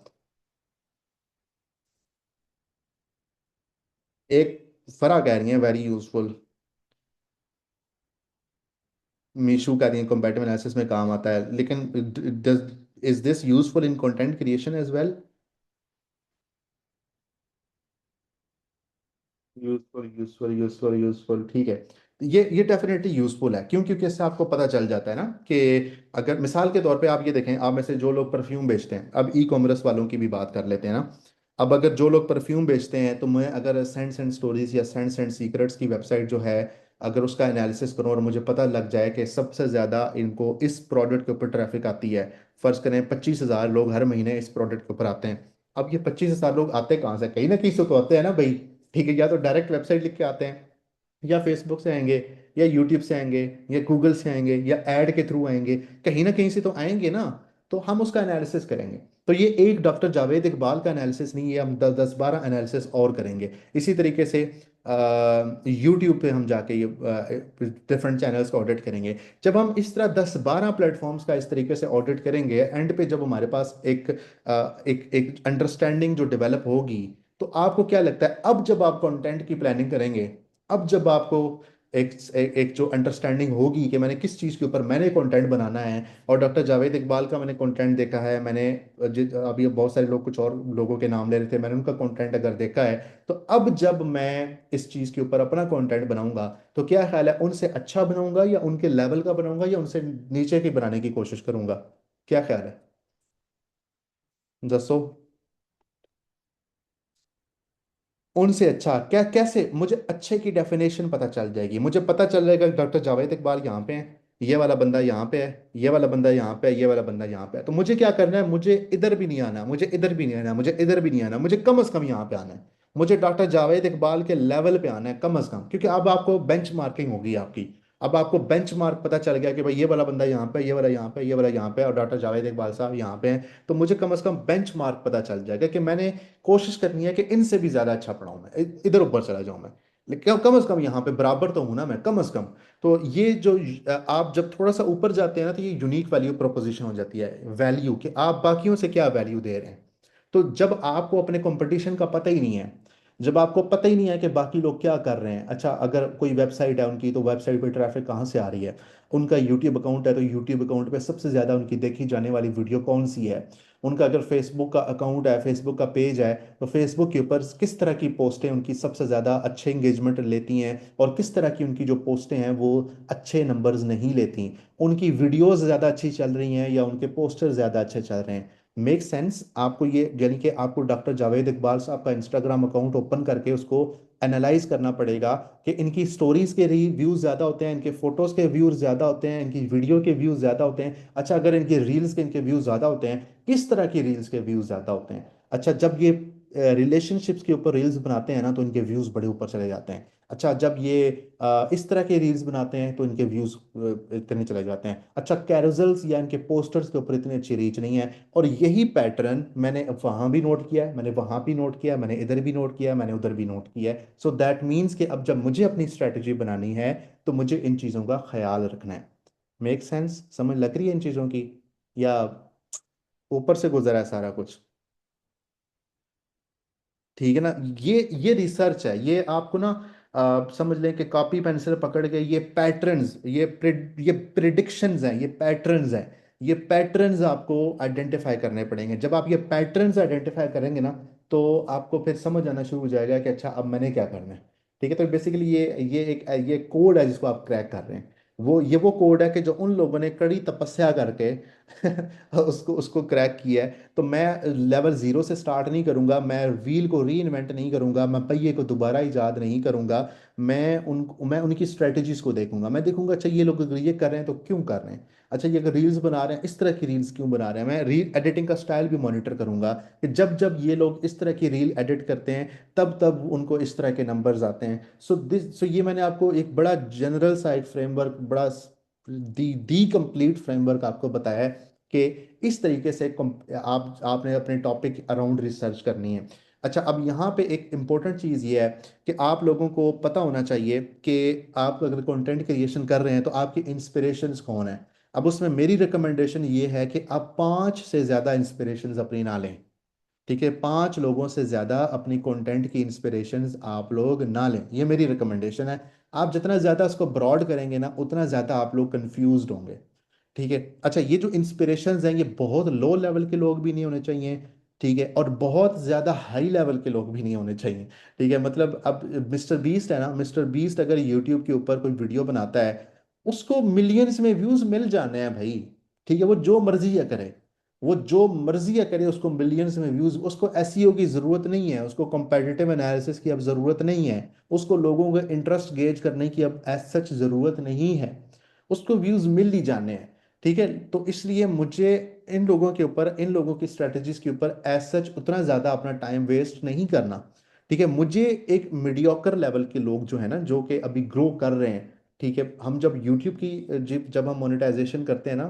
एक फरा कह रही है वेरी यूजफुल, मीशू कह रही है कंपैटिबल एनालिसिस में काम आता है, लेकिन is this useful in content creation as well? Useful, useful, useful, useful, ठीक है। तो ये डेफिनेटली यूजफुल है, क्यों? क्योंकि इससे आपको पता चल जाता है ना कि अगर मिसाल के तौर पे आप ये देखें, आप में से जो लोग परफ्यूम बेचते हैं, अब ई कॉमर्स वालों की भी बात कर लेते हैं ना। अब अगर जो लोग परफ्यूम बेचते हैं, तो मैं अगर सेंट्स एंड स्टोरीज या सेंट्स एंड सीक्रेट्स की वेबसाइट जो है, अगर उसका एनालिसिस करूं और मुझे पता लग जाए कि सबसे ज़्यादा इनको इस प्रोडक्ट के ऊपर ट्रैफिक आती है, फ़र्ज़ करें 25,000 लोग हर महीने इस प्रोडक्ट के ऊपर आते हैं। अब ये 25,000 लोग आते कहाँ से? कहीं ना कहीं से तो आते हैं ना भाई। ठीक है, या तो डायरेक्ट वेबसाइट लिख के आते हैं, या फेसबुक से आएंगे, या यूट्यूब से आएंगे, या गूगल से आएंगे, या ऐड के थ्रू आएंगे, कहीं ना कहीं से तो आएंगे ना। तो हम उसका एनालिसिस करेंगे। तो ये एक डॉक्टर जावेद इकबाल का एनालिसिस नहीं है, हम 10 10 12 एनालिसिस और करेंगे। इसी तरीके से यूट्यूब पे हम जाके ये डिफरेंट चैनल्स का ऑडिट करेंगे। जब हम इस तरह 10 12 प्लेटफॉर्म्स का इस तरीके से ऑडिट करेंगे, एंड पे जब हमारे पास एक अंडरस्टैंडिंग जो डेवलप होगी, तो आपको क्या लगता है अब जब आप कंटेंट की प्लानिंग करेंगे, अब जब आपको एक जो अंडरस्टैंडिंग होगी कि मैंने किस चीज़ के ऊपर मैंने कंटेंट बनाना है। और डॉक्टर जावेद इकबाल का मैंने कंटेंट देखा है, मैंने अभी बहुत सारे लोग कुछ और लोगों के नाम ले रहे थे, मैंने उनका कंटेंट अगर देखा है, तो अब जब मैं इस चीज़ के ऊपर अपना कंटेंट बनाऊंगा तो क्या ख्याल है, उनसे अच्छा बनाऊंगा या उनके लेवल का बनाऊंगा या उनसे नीचे की बनाने की कोशिश करूंगा? क्या ख्याल है? दसो। उनसे अच्छा क्या, कैसे मुझे अच्छे की डेफिनेशन पता चल जाएगी? मुझे पता चल जाएगा कि डॉक्टर जावेद इकबाल यहाँ पे हैं, ये वाला बंदा यहाँ पे है, ये वाला बंदा यहाँ पे है, ये वाला बंदा यहाँ पे है। तो मुझे क्या करना है, मुझे इधर भी नहीं आना, मुझे इधर भी नहीं आना, मुझे इधर भी नहीं आना, मुझे कम से कम यहाँ पे आना है। मुझे डॉक्टर जावेद इकबाल के लेवल पे आना है कम से कम, क्योंकि अब आपको बेंच मार्किंग होगी आपकी। अब आपको बेंच मार्क पता चल गया कि भाई ये वाला बंदा यहाँ पे, ये वाला यहाँ पे, ये वाला यहाँ पे, और डॉक्टर जावेद इकबाल साहब यहाँ पे हैं। तो मुझे कम से कम बेंच मार्क पता चल जाएगा कि मैंने कोशिश करनी है कि इनसे भी ज्यादा अच्छा पढ़ाऊं, मैं इधर ऊपर चला जाऊं मैं, लेकिन कम से कम यहाँ पे बराबर तो हूं ना मैं, कम से कम। तो ये जो आप जब थोड़ा सा ऊपर जाते हैं ना, तो ये यूनिक वैल्यू प्रोपोजिशन हो जाती है, वैल्यू कि आप बाकियों से क्या वैल्यू दे रहे हैं। तो जब आपको अपने कंपटीशन का पता ही नहीं है, जब आपको पता ही नहीं है कि बाकी लोग क्या कर रहे हैं, अच्छा अगर कोई वेबसाइट है उनकी, तो वेबसाइट पे ट्रैफिक कहाँ से आ रही है, उनका यूट्यूब अकाउंट है तो यूट्यूब अकाउंट पे सबसे ज़्यादा उनकी देखी जाने वाली वीडियो कौन सी है, उनका अगर फेसबुक का अकाउंट है, फेसबुक का पेज है, तो फेसबुक के ऊपर किस तरह की पोस्टें उनकी सबसे ज़्यादा अच्छे इंगेजमेंट लेती हैं, और किस तरह की उनकी जो पोस्टें हैं वो अच्छे नंबर्स नहीं लेती, उनकी वीडियोस ज़्यादा अच्छी चल रही हैं या उनके पोस्टर ज़्यादा अच्छे चल रहे हैं। मेक सेंस आपको ये, यानी कि आपको डॉक्टर जावेद इकबाल साहब का इंस्टाग्राम अकाउंट ओपन करके उसको एनालाइज करना पड़ेगा कि इनकी स्टोरीज के व्यूज ज्यादा होते हैं, इनके फोटोज के व्यूज ज्यादा होते हैं, इनकी वीडियो के व्यूज ज्यादा होते हैं। अच्छा अगर इनके रील्स के इनके व्यूज ज्यादा होते हैं, किस तरह की रील्स के व्यूज ज्यादा होते हैं? अच्छा जब ये रिलेशनशिप्स के ऊपर रील्स बनाते हैं ना, तो इनके व्यूज बड़े ऊपर चले जाते हैं। अच्छा जब ये इस तरह के रील्स बनाते हैं तो इनके व्यूज इतने चले जाते हैं। अच्छा कैरोजल्स या इनके पोस्टर्स के ऊपर इतनी अच्छी रीच नहीं है। और यही पैटर्न मैंने वहां भी नोट किया है, मैंने वहां भी नोट किया है, मैंने इधर भी नोट किया है, मैंने उधर भी नोट किया है। सो दैट मीन्स कि अब जब मुझे अपनी स्ट्रेटजी बनानी है, तो मुझे इन चीज़ों का ख्याल रखना है। मेक सेंस, समझ लग रही है इन चीज़ों की, या ऊपर से गुजरा है सारा कुछ? ठीक है ना? ये रिसर्च है, ये आपको ना समझ लें कि कॉपी पेंसिल पकड़ के ये पैटर्न्स, ये प्रिडिक्शंस हैं, ये पैटर्न्स हैं, ये पैटर्न्स आपको आइडेंटिफाई करने पड़ेंगे। जब आप ये पैटर्न्स आइडेंटिफाई करेंगे ना, तो आपको फिर समझ आना शुरू हो जाएगा कि अच्छा अब मैंने क्या करना है। ठीक है, तो बेसिकली ये कोड है जिसको आप क्रैक कर रहे हैं। वो कोड है कि जो उन लोगों ने कड़ी तपस्या करके उसको उसको क्रैक किया है। तो मैं लेवल जीरो से स्टार्ट नहीं करूंगा, मैं व्हील को री इन्वेंट नहीं करूंगा, मैं पहिए को दोबारा इजाद नहीं करूंगा। मैं उनकी स्ट्रेटजीज को देखूंगा, मैं देखूंगा अच्छा ये लोग अगर ये कर रहे हैं तो क्यों कर रहे हैं, अच्छा ये अगर रील्स बना रहे हैं इस तरह की रील्स क्यों बना रहे हैं, मैं रील एडिटिंग का स्टाइल भी मॉनिटर करूंगा कि जब जब ये लोग इस तरह की रील एडिट करते हैं, तब तब उनको इस तरह के नंबर्स आते हैं। सो ये मैंने आपको एक बड़ा जनरल सा एक फ्रेमवर्क, बड़ा दी कंप्लीट फ्रेमवर्क आपको बताया है कि इस तरीके से आपने अपने टॉपिक अराउंड रिसर्च करनी है। अच्छा अब यहाँ पे एक इम्पोर्टेंट चीज़ ये है कि आप लोगों को पता होना चाहिए कि आप अगर कंटेंट क्रिएशन कर रहे हैं तो आपके इंस्पिरेशंस कौन है। अब उसमें मेरी रिकमेंडेशन ये है कि आप 5 से ज़्यादा इंस्पिरेशंस अपनी ना लें। ठीक है, 5 लोगों से ज़्यादा अपनी कंटेंट की इंस्पिरेशंस आप लोग ना लें, ये मेरी रिकमेंडेशन है। आप जितना ज़्यादा उसको ब्रॉड करेंगे ना, उतना ज़्यादा आप लोग कंफ्यूज होंगे। ठीक है। अच्छा ये जो इंस्पिरेशंस हैं, ये बहुत लो लेवल के लोग भी नहीं होने चाहिए, ठीक है, और बहुत ज़्यादा हाई लेवल के लोग भी नहीं होने चाहिए। ठीक है, मतलब अब मिस्टर बीस्ट है ना, मिस्टर बीस्ट अगर यूट्यूब के ऊपर कोई वीडियो बनाता है, उसको मिलियंस में व्यूज मिल जाने हैं भाई। ठीक है, वो जो मर्जी या करे, वो जो मर्जी या करे, उसको मिलियंस में व्यूज, उसको एसईओ की जरूरत नहीं है, उसको कंपेटिटिव एनालिसिस की अब जरूरत नहीं है, उसको लोगों का इंटरेस्ट गेज करने की अब एज सच जरूरत नहीं है, उसको व्यूज मिल ही जाने हैं। ठीक है, तो इसलिए मुझे इन लोगों के ऊपर, इन लोगों की स्ट्रेटजीज के ऊपर एज सच उतना ज्यादा अपना टाइम वेस्ट नहीं करना। ठीक है, मुझे एक मीडियोकर लेवल के लोग जो है ना, जो कि अभी ग्रो कर रहे हैं। ठीक है, हम जब यूट्यूब की जब हम मोनेटाइजेशन करते हैं ना,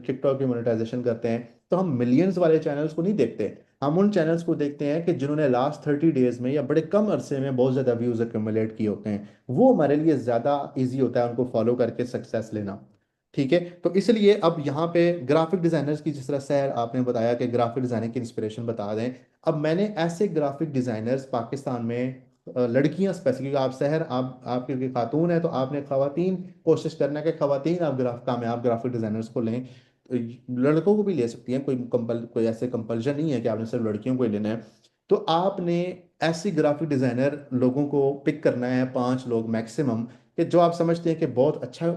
टिकटॉक की मोनेटाइजेशन करते हैं, तो हम मिलियंस वाले चैनल्स को नहीं देखते। हम उन चैनल्स को देखते हैं कि जिन्होंने लास्ट 30 डेज में या बड़े कम अरसे में बहुत ज़्यादा व्यूज एक्यूमुलेट किए होते हैं। वो हमारे लिए ज़्यादा इजी होता है उनको फॉलो करके सक्सेस लेना। ठीक है, तो इसलिए अब यहाँ पे ग्राफिक डिजाइनर्स की, जिस तरह सर आपने बताया कि ग्राफिक डिजाइनिंग की इंस्पिरेशन बता दें, अब मैंने ऐसे ग्राफिक डिजाइनर्स पाकिस्तान में लड़कियां स्पेसिफिक, आप शहर, आप क्योंकि खातून है तो आपने खवातीन कोशिश करना है कि खवातीन आप कामयाब ग्राफिक डिजाइनर्स को लें। तो लड़कों को भी ले सकती हैं, कोई ऐसे कंपल्शन नहीं है कि आपने सिर्फ लड़कियों को ही लेना है। तो आपने ऐसी ग्राफिक डिजाइनर लोगों को पिक करना है, 5 लोग मैक्सिमम, कि जो आप समझते हैं कि बहुत अच्छा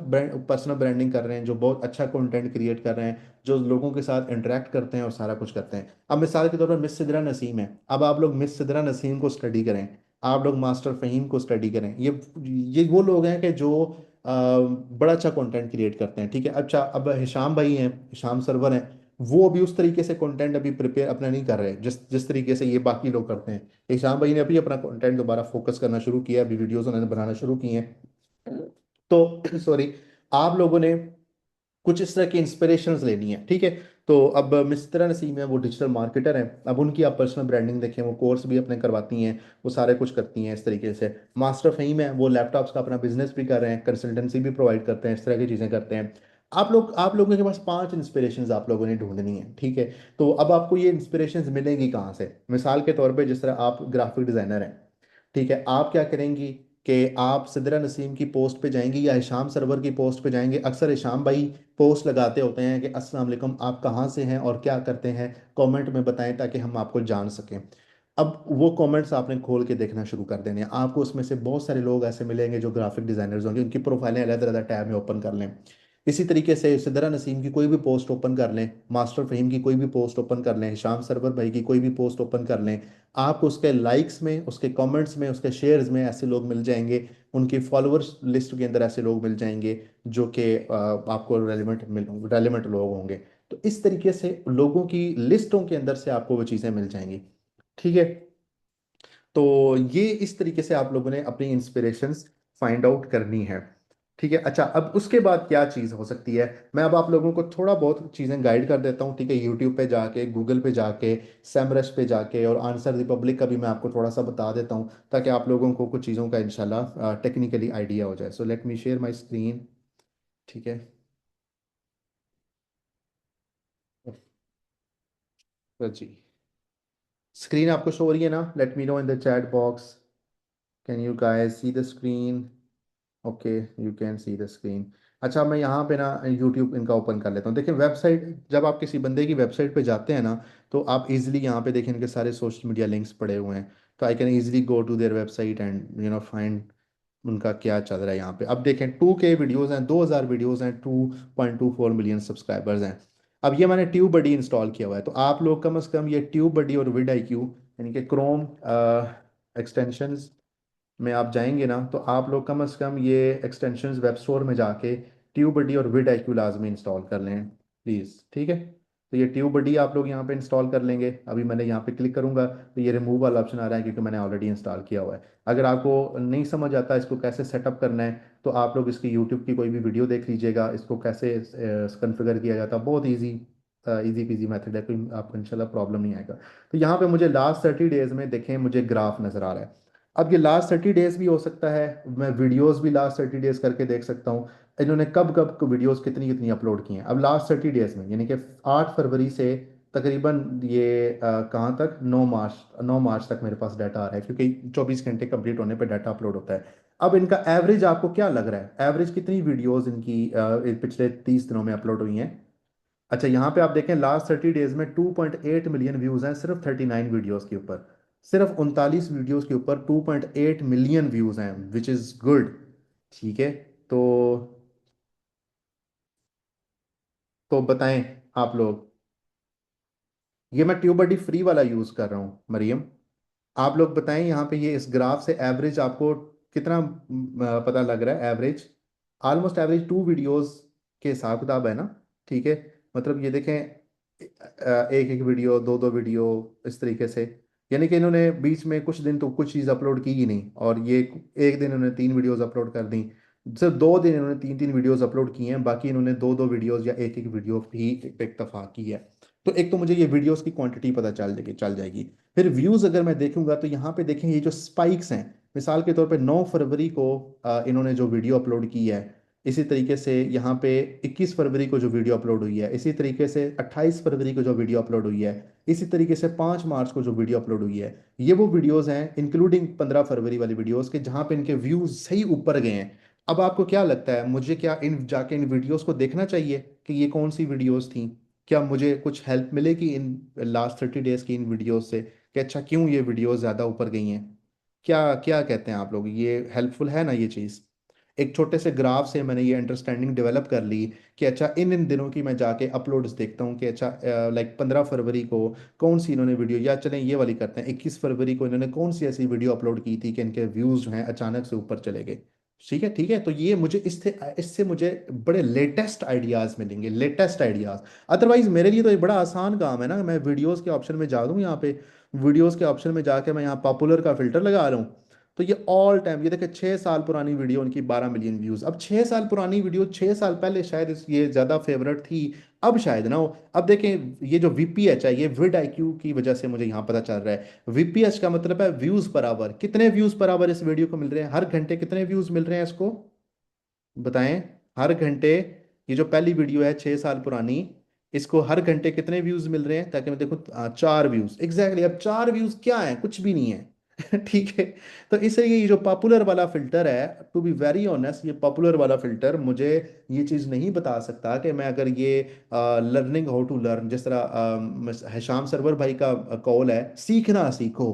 पर्सनल ब्रांडिंग कर रहे हैं, जो बहुत अच्छा कंटेंट क्रिएट कर रहे हैं, जो लोगों के साथ इंटरेक्ट करते हैं और सारा कुछ करते हैं। अब मिसाल के तौर पर मिस सिदरा नसीम है, अब आप लोग मिस सिदरा नसीम को स्टडी करें, आप लोग मास्टर फहीम को स्टडी करें। ये वो लोग हैं कि जो बड़ा अच्छा कंटेंट क्रिएट करते हैं, ठीक है। अच्छा, अब हिशाम भाई हैं, हिशाम सरवर हैं, वो अभी उस तरीके से कंटेंट अभी प्रिपेयर अपना नहीं कर रहे जिस जिस तरीके से ये बाकी लोग करते हैं। हिशाम भाई ने अभी अपना कंटेंट दोबारा फोकस करना शुरू किया, अभी वीडियोस उन्होंने बनाना शुरू किए हैं। तो सॉरी, आप लोगों ने कुछ इस तरह की इंस्पिरेशंस लेनी है, ठीक है। तो अब मिस्त्रा नसीम है, वो डिजिटल मार्केटर हैं, अब उनकी आप पर्सनल ब्रांडिंग देखें, वो कोर्स भी अपने करवाती हैं, वो सारे कुछ करती हैं इस तरीके से। मास्टर फहीम है, वो लैपटॉप्स का अपना बिजनेस भी कर रहे हैं, कंसल्टेंसी भी प्रोवाइड करते हैं, इस तरह की चीज़ें करते हैं। आप लोगों के पास 5 इंस्पिरेशंस आप लोगों ने ढूंढनी है, ठीक है। तो अब आपको ये इंस्पिरेशंस मिलेंगी कहाँ से? मिसाल के तौर पे जिस तरह आप ग्राफिक डिजाइनर हैं, ठीक है, आप क्या करेंगी कि आप सिदरा नसीम की पोस्ट पे जाएंगी या हिशाम सरवर की पोस्ट पे जाएंगे। अक्सर हिशाम भाई पोस्ट लगाते होते हैं कि अस्सलाम वालेकुम, आप कहाँ से हैं और क्या करते हैं, कमेंट में बताएं ताकि हम आपको जान सकें। अब वो कमेंट्स आपने खोल के देखना शुरू कर देने हैं, आपको उसमें से बहुत सारे लोग ऐसे मिलेंगे जो ग्राफिक डिजाइनर्स होंगे, उनकी प्रोफाइलें अलग अलग टैब में ओपन कर लें। इसी तरीके से सिदरा नसीम की कोई भी पोस्ट ओपन कर लें, मास्टर फहीम की कोई भी पोस्ट ओपन कर लें, हिशाम सरवर भाई की कोई भी पोस्ट ओपन कर लें। आपको उसके लाइक्स में, उसके कमेंट्स में, उसके शेयर्स में ऐसे लोग मिल जाएंगे, उनकी फॉलोअर्स लिस्ट के अंदर ऐसे लोग मिल जाएंगे जो कि आपको रेलिवेंट लोग होंगे। तो इस तरीके से लोगों की लिस्टों के अंदर से आपको वो चीज़ें मिल जाएंगी, ठीक है। तो ये इस तरीके से आप लोगों ने अपनी इंस्पिरेशंस फाइंड आउट करनी है, ठीक है। अच्छा, अब उसके बाद क्या चीज़ हो सकती है, मैं अब आप लोगों को थोड़ा बहुत चीज़ें गाइड कर देता हूँ, ठीक है। यूट्यूब पे जाके, गूगल पे जाके, सेमरश पे जाके और आंसर रिपब्लिक का भी मैं आपको थोड़ा सा बता देता हूँ, ताकि आप लोगों को कुछ चीज़ों का इंशाल्लाह टेक्निकली आइडिया हो जाए। So let me share my screen, ठीक है। तो जी, स्क्रीन आपको शो हो रही है ना? Let me know in the chat box, can you guys see the screen? Okay, you can see the screen. अच्छा, मैं यहाँ पे ना यूट्यूब इनका ओपन कर लेता हूँ। देखिए वेबसाइट, जब आप किसी बंदे की वेबसाइट पे जाते हैं ना, तो आप इजीली यहाँ पे देखें इनके सारे सोशल मीडिया लिंक्स पड़े हुए हैं। तो I can easily go to their website and find उनका क्या चल रहा है यहाँ पे। अब देखें 2K वीडियोज़ हैं, 2000 वीडियोज़ हैं, 2.24 मिलियन सब्सक्राइबर्स हैं। अब ये मैंने ट्यूब बडी इंस्टॉल किया हुआ है, तो आप लोग कम से कम ये ट्यूब बडी और विड आई क्यू, यानी कि क्रोम एक्सटेंशंस में आप जाएंगे ना, तो आप लोग कम से कम ये एक्सटेंशंस वेब स्टोर में जाके ट्यूबडी और विड IQ लाजमी इंस्टॉल कर लें प्लीज़, ठीक है। तो ये ट्यूबडी आप लोग यहाँ पे इंस्टॉल कर लेंगे। अभी मैंने यहाँ पे क्लिक करूंगा तो ये रिमूव वाला ऑप्शन आ रहा है, क्योंकि मैंने ऑलरेडी इंस्टॉल किया हुआ है। अगर आपको नहीं समझ आता इसको कैसे सेटअप करना है, तो आप लोग इसकी यूट्यूब की कोई भी वीडियो देख लीजिएगा, इसको कैसे कन्फिगर किया जाता है, बहुत ईजी इजी पीजी मेथड है, कोई आपको इंशाल्लाह प्रॉब्लम नहीं आएगा। तो यहाँ पे मुझे लास्ट 30 डेज में देखें, मुझे ग्राफ नज़र आ रहा है। अब ये लास्ट 30 डेज भी हो सकता है, मैं वीडियोस भी लास्ट 30 डेज करके देख सकता हूँ इन्होंने कब कब वीडियोस कितनी कितनी अपलोड की हैं। अब लास्ट 30 डेज में, यानी कि 8 फरवरी से तकरीबन ये कहाँ तक, 9 मार्च तक मेरे पास डाटा आ रहा है, क्योंकि 24 घंटे कंप्लीट होने पे डाटा अपलोड होता है। अब इनका एवरेज आपको क्या लग रहा है, एवरेज कितनी वीडियोस इनकी पिछले 30 दिनों में अपलोड हुई हैं? अच्छा, यहाँ पे आप देखें लास्ट 30 डेज में 2.8 मिलियन व्यूज हैं सिर्फ 39 वीडियोस के ऊपर, सिर्फ 39 वीडियोस के ऊपर 2.8 मिलियन व्यूज हैं, विच इज गुड, ठीक है। तो बताएं आप लोग, ये मैं ट्यूबरडी फ्री वाला यूज कर रहा हूँ मरियम। आप लोग बताएं यहाँ पे ये इस ग्राफ से एवरेज आपको कितना पता लग रहा है एवरेज? ऑलमोस्ट एवरेज 2 वीडियोस के हिसाब किताब है ना, ठीक है। मतलब ये देखें, एक एक वीडियो, दो दो वीडियो, इस तरीके से। यानी कि इन्होंने बीच में कुछ दिन तो कुछ चीज़ अपलोड की ही नहीं, और ये एक दिन इन्होंने 3 वीडियोस अपलोड कर दी, सिर्फ 2 दिन इन्होंने 3 3 वीडियोस अपलोड की हैं, बाकी इन्होंने दो दो वीडियोस या एक एक वीडियो ही इत्तेफाक की है। तो एक तो मुझे ये वीडियोस की क्वांटिटी पता चल जाएगी। फिर व्यूज अगर मैं देखूंगा तो यहाँ पे देखें ये जो स्पाइक्स हैं, मिसाल के तौर पे 9 फरवरी को इन्होंने जो वीडियो अपलोड की है, इसी तरीके से यहाँ पे 21 फरवरी को जो वीडियो अपलोड हुई है, इसी तरीके से 28 फरवरी को जो वीडियो अपलोड हुई है, इसी तरीके से 5 मार्च को जो वीडियो अपलोड हुई है। ये वो वीडियोस हैं इंक्लूडिंग 15 फरवरी वाली वीडियोस के जहाँ पे इनके व्यूज सही ऊपर गए हैं। अब आपको क्या लगता है, मुझे क्या इन जाके इन वीडियोस को देखना चाहिए कि ये कौन सी वीडियोस थी? क्या मुझे कुछ हेल्प मिलेगी इन लास्ट 30 डेज की इन वीडियोस से कि अच्छा क्यों ये वीडियोस ज़्यादा ऊपर गई हैं? क्या क्या कहते हैं आप लोग, ये हेल्पफुल है ना ये चीज़? एक छोटे से ग्राफ से मैंने ये अंडरस्टैंडिंग डेवलप कर ली कि अच्छा इन इन दिनों की मैं जाके अपलोड्स देखता हूँ कि अच्छा लाइक 15 फरवरी को कौन सी इन्होंने वीडियो, या चलें ये वाली करते हैं, 21 फरवरी को इन्होंने कौन सी ऐसी वीडियो अपलोड की थी कि इनके व्यूज़ जो हैं अचानक से ऊपर चले गए। ठीक है, ठीक है, तो ये मुझे इससे इससे मुझे बड़े लेटेस्ट आइडियाज़ मिलेंगे, लेटेस्ट आइडियाज़। अदरवाइज मेरे लिए तो ये बड़ा आसान काम है ना, मैं वीडियोस के ऑप्शन में जा दूँ यहाँ पे, वीडियोस के ऑप्शन में जाके मैं यहाँ पॉपुलर का फिल्टर लगा रहा हूँ, तो ये ऑल टाइम, ये देखिए 6 साल पुरानी वीडियो उनकी 12 मिलियन व्यूज। अब 6 साल पुरानी वीडियो 6 साल पहले शायद ये ज्यादा फेवरेट थी, अब शायद ना हो। अब देखें ये जो वीपीएच है, ये विड आईक्यू की वजह से मुझे यहाँ पता चल रहा है। वीपीएच का मतलब है व्यूज पर आवर, कितने व्यूज पर आवर इस वीडियो को मिल रहे हैं, हर घंटे कितने व्यूज मिल रहे हैं इसको बताएं, हर घंटे। ये जो पहली वीडियो है 6 साल पुरानी, इसको हर घंटे कितने व्यूज मिल रहे हैं, ताकि मैं देखूं 4 व्यूज एग्जैक्टली। अब 4 व्यूज क्या है, कुछ भी नहीं है ठीक है। तो इसलिए ये जो पॉपुलर वाला फिल्टर है, टू बी वेरी ऑनेस्ट, ये पॉपुलर वाला फिल्टर मुझे ये चीज़ नहीं बता सकता कि मैं अगर ये लर्निंग हाउ टू लर्न, जिस तरह हैशाम सरवर भाई का कॉल है, सीखना सीखो,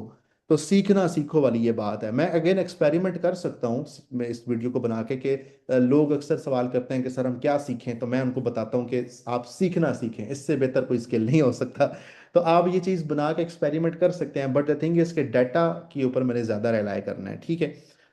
तो सीखना सीखो वाली ये बात है। मैं अगेन एक्सपेरिमेंट कर सकता हूँ मैं इस वीडियो को बना के कि लोग अक्सर सवाल करते हैं कि सर हम क्या सीखें, तो मैं उनको बताता हूँ कि आप सीखना सीखें, इससे बेहतर कोई स्किल नहीं हो सकता। तो आप ये चीज़ बना के एक्सपेरिमेंट कर सकते हैं, बट द थिंग इसके डाटा के ऊपर मैंने ज़्यादा रिलाय करना है, ठीक है।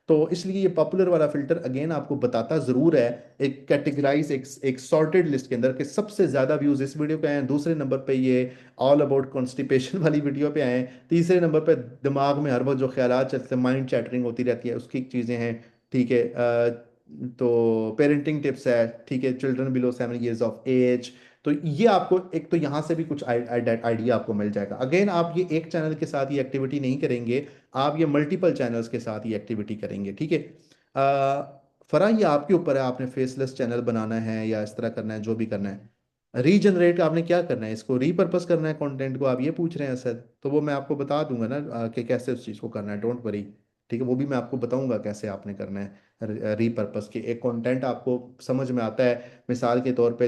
तो इसलिए ये पॉपुलर वाला फिल्टर अगेन आपको बताता ज़रूर है, एक कैटेगराइज, एक सॉर्टेड लिस्ट के अंदर, कि सबसे ज़्यादा व्यूज़ इस वीडियो पे आए हैं, दूसरे नंबर पे ये ऑल अबाउट कॉन्स्टिपेशन वाली वीडियो पे आए हैं, तीसरे नंबर पे दिमाग में हर वक्त जो ख्यालात चलते हैं, माइंड चैटरिंग होती रहती है, उसकी चीज़ें हैं, ठीक है। तो पेरेंटिंग टिप्स है, ठीक है, children below 7 years of age. तो ये आपको एक तो यहाँ से भी कुछ आइडिया आपको मिल जाएगा। अगेन आप ये एक चैनल के साथ ये एक्टिविटी नहीं करेंगे, आप ये मल्टीपल चैनल्स के साथ ये एक्टिविटी करेंगे, ठीक है। फरा ये आपके ऊपर है, आपने फेसलेस चैनल बनाना है या इस तरह करना है, जो भी करना है। रीजनरेट आपने क्या करना है, इसको रीपर्पस करना है कंटेंट को, आप ये पूछ रहे हैं सर, तो वो मैं आपको बता दूंगा ना कि कैसे उस चीज़ को करना है, डोंट वरी। ठीक है, वो भी मैं आपको बताऊंगा कैसे आपने करना है रीपर्पस के। एक कंटेंट आपको समझ में आता है, मिसाल के तौर पे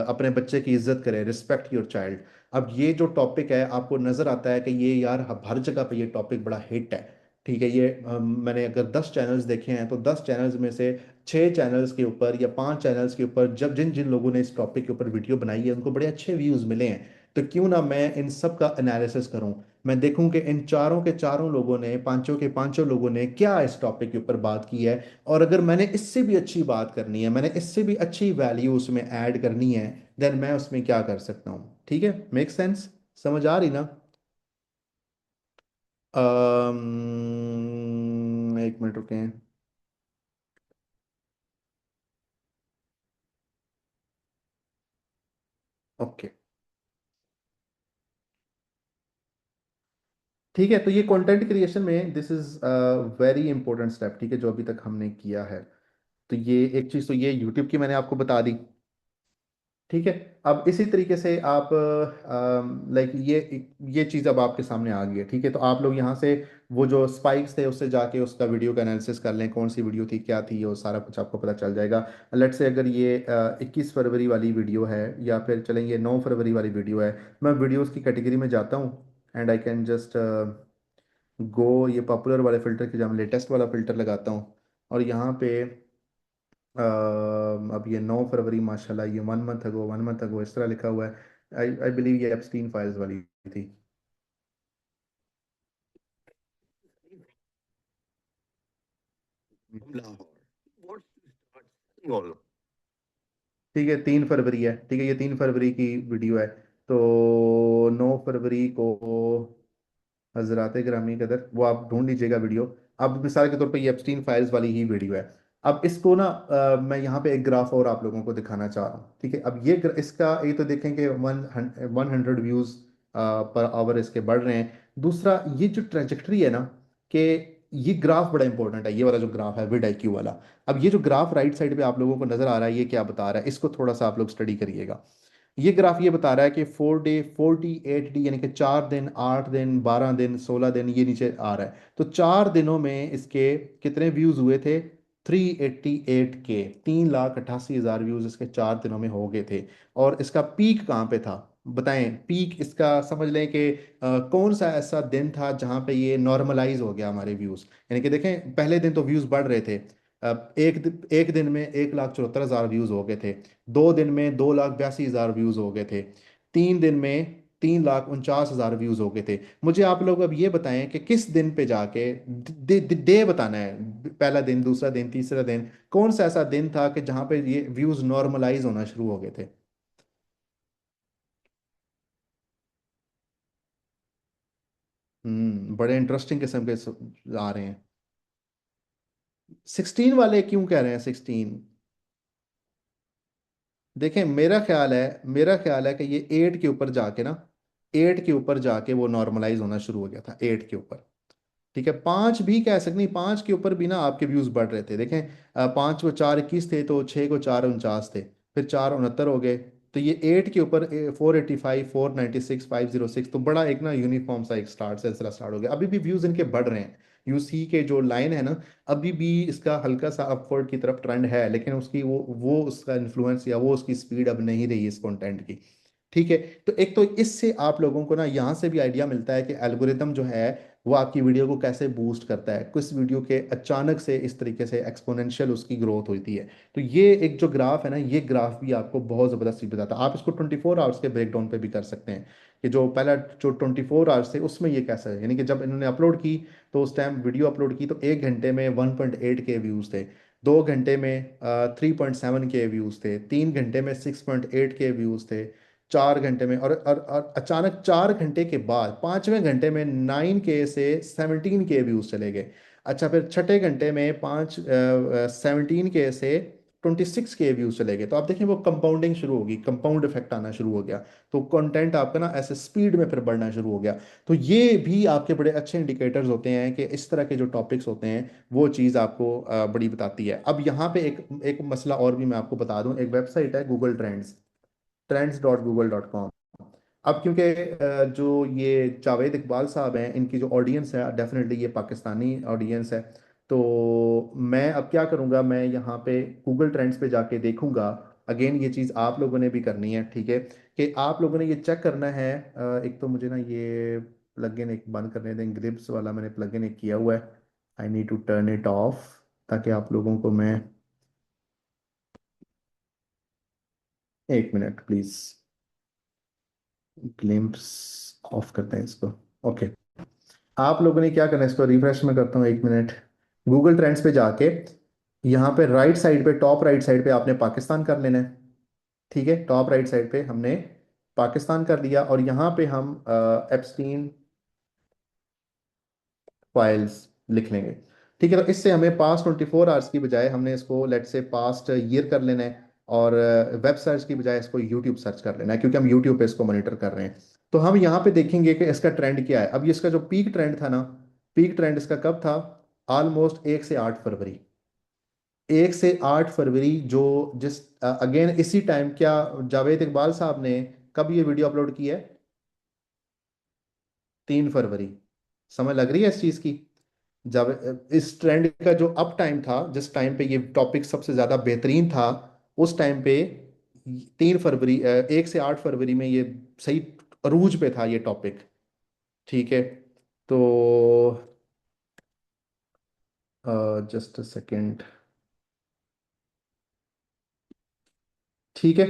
अपने बच्चे की इज्जत करें, रिस्पेक्ट योर चाइल्ड। अब ये जो टॉपिक है आपको नजर आता है कि ये यार हर जगह पे ये टॉपिक बड़ा हिट है, ठीक है। ये मैंने अगर 10 चैनल्स देखे हैं तो 10 चैनल्स में से 6 चैनल्स के ऊपर या 5 चैनल्स के ऊपर, जब जिन जिन लोगों ने इस टॉपिक के ऊपर वीडियो बनाई है उनको बड़े अच्छे व्यूज मिले हैं। तो क्यों ना मैं इन सब का एनालिसिस करूं, मैं देखूं कि इन चारों के चारों लोगों ने, पांचों के पांचों लोगों ने क्या इस टॉपिक के ऊपर बात की है, और अगर मैंने इससे भी अच्छी बात करनी है, मैंने इससे भी अच्छी वैल्यू उसमें ऐड करनी है, देन मैं उसमें क्या कर सकता हूँ, ठीक है। मेक सेंस, समझ आ रही ना? एक मिनट रुकें। ओके, ठीक है, तो ये कंटेंट क्रिएशन में this is very important step, ठीक है, जो अभी तक हमने किया है। तो ये एक चीज़ तो ये यूट्यूब की मैंने आपको बता दी, ठीक है। अब इसी तरीके से आप लाइक ये चीज़ अब आपके सामने आ गई है, ठीक है। तो आप लोग यहाँ से वो जो स्पाइक्स थे उससे जाके उसका वीडियो का एनालिसिस कर लें, कौन सी वीडियो थी, क्या थी, वो सारा कुछ आपको पता चल जाएगा। लेट्स से अगर ये 21 फरवरी वाली वीडियो है, या फिर चलेंगे 9 फरवरी वाली वीडियो है, मैं वीडियोस की कैटेगरी में जाता हूँ and I can just go, ये पॉपुलर वाले फिल्टर के, जब मैं लेटेस्ट वाला फिल्टर लगाता हूँ, और यहाँ पे अब ये 9 फरवरी, माशाल्लाह, ये 1 मंथ अगो, 1 मंथ अगो इस तरह लिखा हुआ है। आई आई बिलीव ये एप्स्टीन फाइल्स वाली थी। ठीक है, 3 फरवरी है, ठीक है, ये 3 फरवरी की वीडियो है। तो 9 फरवरी को हजरात ग्रामी कदर, वो आप ढूंढ लीजिएगा वीडियो। अब मिसाल के तौर पे ये एप्स्टीन फाइल्स वाली ही वीडियो है। अब इसको ना मैं यहाँ पे एक ग्राफ और आप लोगों को दिखाना चाह रहा हूँ, ठीक है। अब ये इसका ये तो देखें कि 100 व्यूज पर आवर इसके बढ़ रहे हैं। दूसरा ये जो ट्रेजेक्टरी है ना, कि ये ग्राफ बड़ा इंपॉर्टेंट है, ये वाला जो ग्राफ है विड IQ वाला। अब ये जो ग्राफ राइट साइड पे आप लोगों को नजर आ रहा है, ये क्या बता रहा है, इसको थोड़ा सा आप लोग स्टडी करिएगा। ये ग्राफ ये बता रहा है कि 4 डे 48 D, यानी कि 4 दिन, 8 दिन, 12 दिन, 16 दिन, ये नीचे आ रहा है। तो 4 दिनों में इसके कितने व्यूज हुए थे? 388 के, 3,88,000 व्यूज इसके 4 दिनों में हो गए थे। और इसका पीक कहाँ पे था बताएं? पीक इसका समझ लें कि कौन सा ऐसा दिन था जहां पे ये नॉर्मलाइज हो गया हमारे व्यूज। यानी कि देखें, पहले दिन तो व्यूज बढ़ रहे थे। एक दिन में 1,74,000 व्यूज हो गए े। 2 दिन में 2,82,000 व्यूज हो गए थे। 3 दिन में 3,49,000 व्यूज हो गए थे। मुझे आप लोग अब ये बताएं कि किस दिन पे जाके डे बताना है, पहला दिन, दूसरा दिन, तीसरा दिन, कौन सा ऐसा दिन था कि जहां पे ये व्यूज नॉर्मलाइज होना शुरू हो गए थे? बड़े इंटरेस्टिंग किस्म के आ रहे हैं। 16 वाले क्यों कह रहे हैं 16? देखें, मेरा ख्याल है कि ये 8 के ऊपर जाके ना, 8 के ऊपर जाके वो नॉर्मलाइज होना शुरू हो गया था, 8 के ऊपर। ठीक है, 5 भी कह सकते नहीं, 5 के ऊपर भी ना आपके व्यूज बढ़ रहे थे। देखें, 5 को 4 21 थे, तो 6 को 4 49 थे, फिर 4 69 हो गए। तो ये 8 के ऊपर 485, 496, 506, तो बड़ा एक ना यूनिफॉर्म सा एक सिलसिला स्टार्ट हो गया। अभी भी व्यूज इनके बढ़ रहे हैं। यूसी के जो लाइन है ना, अभी भी इसका हल्का सा अपवर्ड की तरफ ट्रेंड है, लेकिन उसकी वो उसका इन्फ्लुएंस या वो उसकी स्पीड अब नहीं रही इस कंटेंट की। ठीक है। तो एक तो इससे आप लोगों को ना यहाँ से भी आइडिया मिलता है कि एल्गोरिदम जो है वो आपकी वीडियो को कैसे बूस्ट करता है, किस वीडियो के अचानक से इस तरीके से एक्सपोनेंशियल उसकी ग्रोथ होती है। तो ये एक जो ग्राफ है ना, ये ग्राफ भी आपको बहुत ज़बरदस्त चीज़ बताता है। आप इसको 24 आवर्स के ब्रेक डाउन पे भी कर सकते हैं कि जो पहला जो 24 आवर्स थे उसमें ये कैसा है। यानी कि जब इन्होंने अपलोड की, तो उस टाइम वीडियो अपलोड की तो 1 घंटे में 1.8 के व्यूज़ थे। 2 घंटे में 3.7 के व्यूज़ थे। 3 घंटे में 6.8 के व्यूज़ थे। 4 घंटे में और अचानक 4 घंटे के बाद 5वें घंटे में 9 के से 17 के व्यूज चले गए। अच्छा, फिर छठे घंटे में 17 के से 26 के व्यूज चले गए। तो आप देखें वो कंपाउंडिंग शुरू होगी, कंपाउंड इफेक्ट आना शुरू हो गया। तो कंटेंट आपका ना ऐसे स्पीड में फिर बढ़ना शुरू हो गया। तो ये भी आपके बड़े अच्छे इंडिकेटर्स होते हैं कि इस तरह के जो टॉपिक्स होते हैं वो चीज़ आपको बड़ी बताती है। अब यहाँ पे एक एक मसला और भी मैं आपको बता दूं। एक वेबसाइट है गूगल ट्रेंड्स, trends.google.com। अब क्योंकि जो ये जावेद इकबाल साहब हैं, इनकी जो ऑडियंस है डेफिनेटली ये पाकिस्तानी ऑडियंस है। तो मैं अब क्या करूँगा, मैं यहाँ पे गूगल ट्रेंड्स पे जाके देखूंगा। अगेन ये चीज़ आप लोगों ने भी करनी है, ठीक है, कि आप लोगों ने ये चेक करना है। एक तो मुझे ना ये प्लगइन एक बंद करने दें, ग्रिप्स वाला मैंने प्लगइन एक किया हुआ है। I need to turn it off, ताकि आप लोगों को मैं, 1 मिनट प्लीज़, ग्लिम्स ऑफ करते हैं इसको। ओके। आप लोगों ने क्या करना है, इसको रिफ्रेश में करता हूँ, 1 मिनट। गूगल ट्रेंड्स पे जाके यहाँ पे राइट साइड पे, टॉप राइट साइड पे आपने पाकिस्तान कर लेना है। ठीक है, टॉप राइट साइड पे हमने पाकिस्तान कर लिया, और यहाँ पे हम एप्स्टीन फाइल्स लिख लेंगे। ठीक है, तो इससे हमें पास्ट 24 आवर्स की बजाय हमने इसको लेट से पास्ट ईयर कर लेना है। और वेब सर्च की बजाय इसको यूट्यूब सर्च कर लेना है, क्योंकि हम यूट्यूब पे इसको मॉनिटर कर रहे हैं। तो हम यहाँ पे देखेंगे कि इसका ट्रेंड क्या है। अब ये इसका जो पीक ट्रेंड था ना, पीक ट्रेंड इसका कब था? ऑलमोस्ट 1 से 8 फरवरी। 1 से 8 फरवरी, जो जिस अगेन इसी टाइम, क्या जावेद इकबाल साहब ने कब ये वीडियो अपलोड की है? 3 फरवरी। समझ लग रही है इस चीज की? जब इस ट्रेंड का जो अप टाइम था, जिस टाइम पे ये टॉपिक सबसे ज्यादा बेहतरीन था, उस टाइम पे 3 फरवरी, 1 से 8 फरवरी में ये सही अरूज पे था ये टॉपिक। ठीक है। तो जस्ट अ सेकेंड। ठीक है,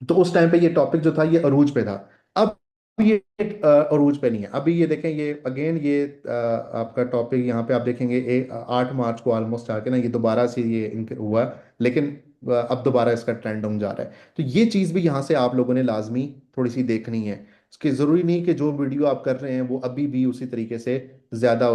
तो उस टाइम पे ये टॉपिक जो था ये अरूज पे था। अब ये अरूज पे नहीं है। अभी ये देखें, ये अगेन ये आपका टॉपिक यहाँ पे आप देखेंगे 8 मार्च को ऑलमोस्ट आके ना ये दोबारा से ये हुआ। लेकिन अब दोबारा इसका ट्रेंड डाउन जा रहा है। तो ये चीज़ भी यहाँ से आप लोगों ने लाजमी थोड़ी सी देखनी है। इसकी ज़रूरी नहीं कि जो वीडियो आप कर रहे हैं वो अभी भी उसी तरीके से ज़्यादा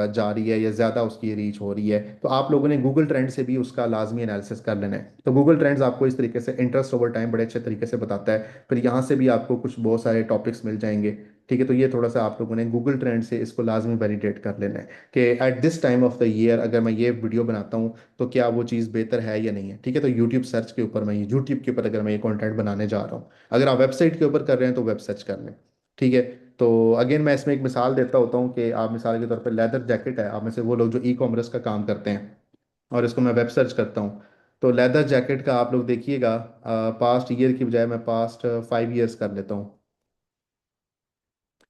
जा रही है या ज़्यादा उसकी रीच हो रही है। तो आप लोगों ने गूगल ट्रेंड से भी उसका लाजमी एनालिसिस कर लेना है। तो गूगल ट्रेंड्स आपको इस तरीके से इंटरेस्ट ओवर टाइम बड़े अच्छे तरीके से बताता है। फिर यहाँ से भी आपको कुछ बहुत सारे टॉपिक्स मिल जाएंगे। ठीक है, तो ये थोड़ा सा आप लोगों ने गूगल ट्रेंड से इसको लाजमी वैलिडेट कर लेना है कि at this time of the year अगर मैं ये वीडियो बनाता हूँ तो क्या वो चीज़ बेहतर है या नहीं है। ठीक है, तो यूट्यूब सर्च के ऊपर, मैं यूट्यूब के ऊपर अगर मैं ये कंटेंट बनाने जा रहा हूँ, अगर आप वेबसाइट के ऊपर कर रहे हैं तो वेब सर्च कर लें। ठीक है, तो अगेन मैं इसमें एक मिसाल देता होता हूँ कि आप मिसाल के तौर पर लेदर जैकेट है, आप में से वो लोग जो ई कॉमर्स का काम करते हैं और इसको मैं वेब सर्च करता हूँ, तो लेदर जैकेट का आप लोग देखिएगा, पास्ट ईयर की बजाय मैं पास्ट 5 ईयर्स कर लेता हूँ।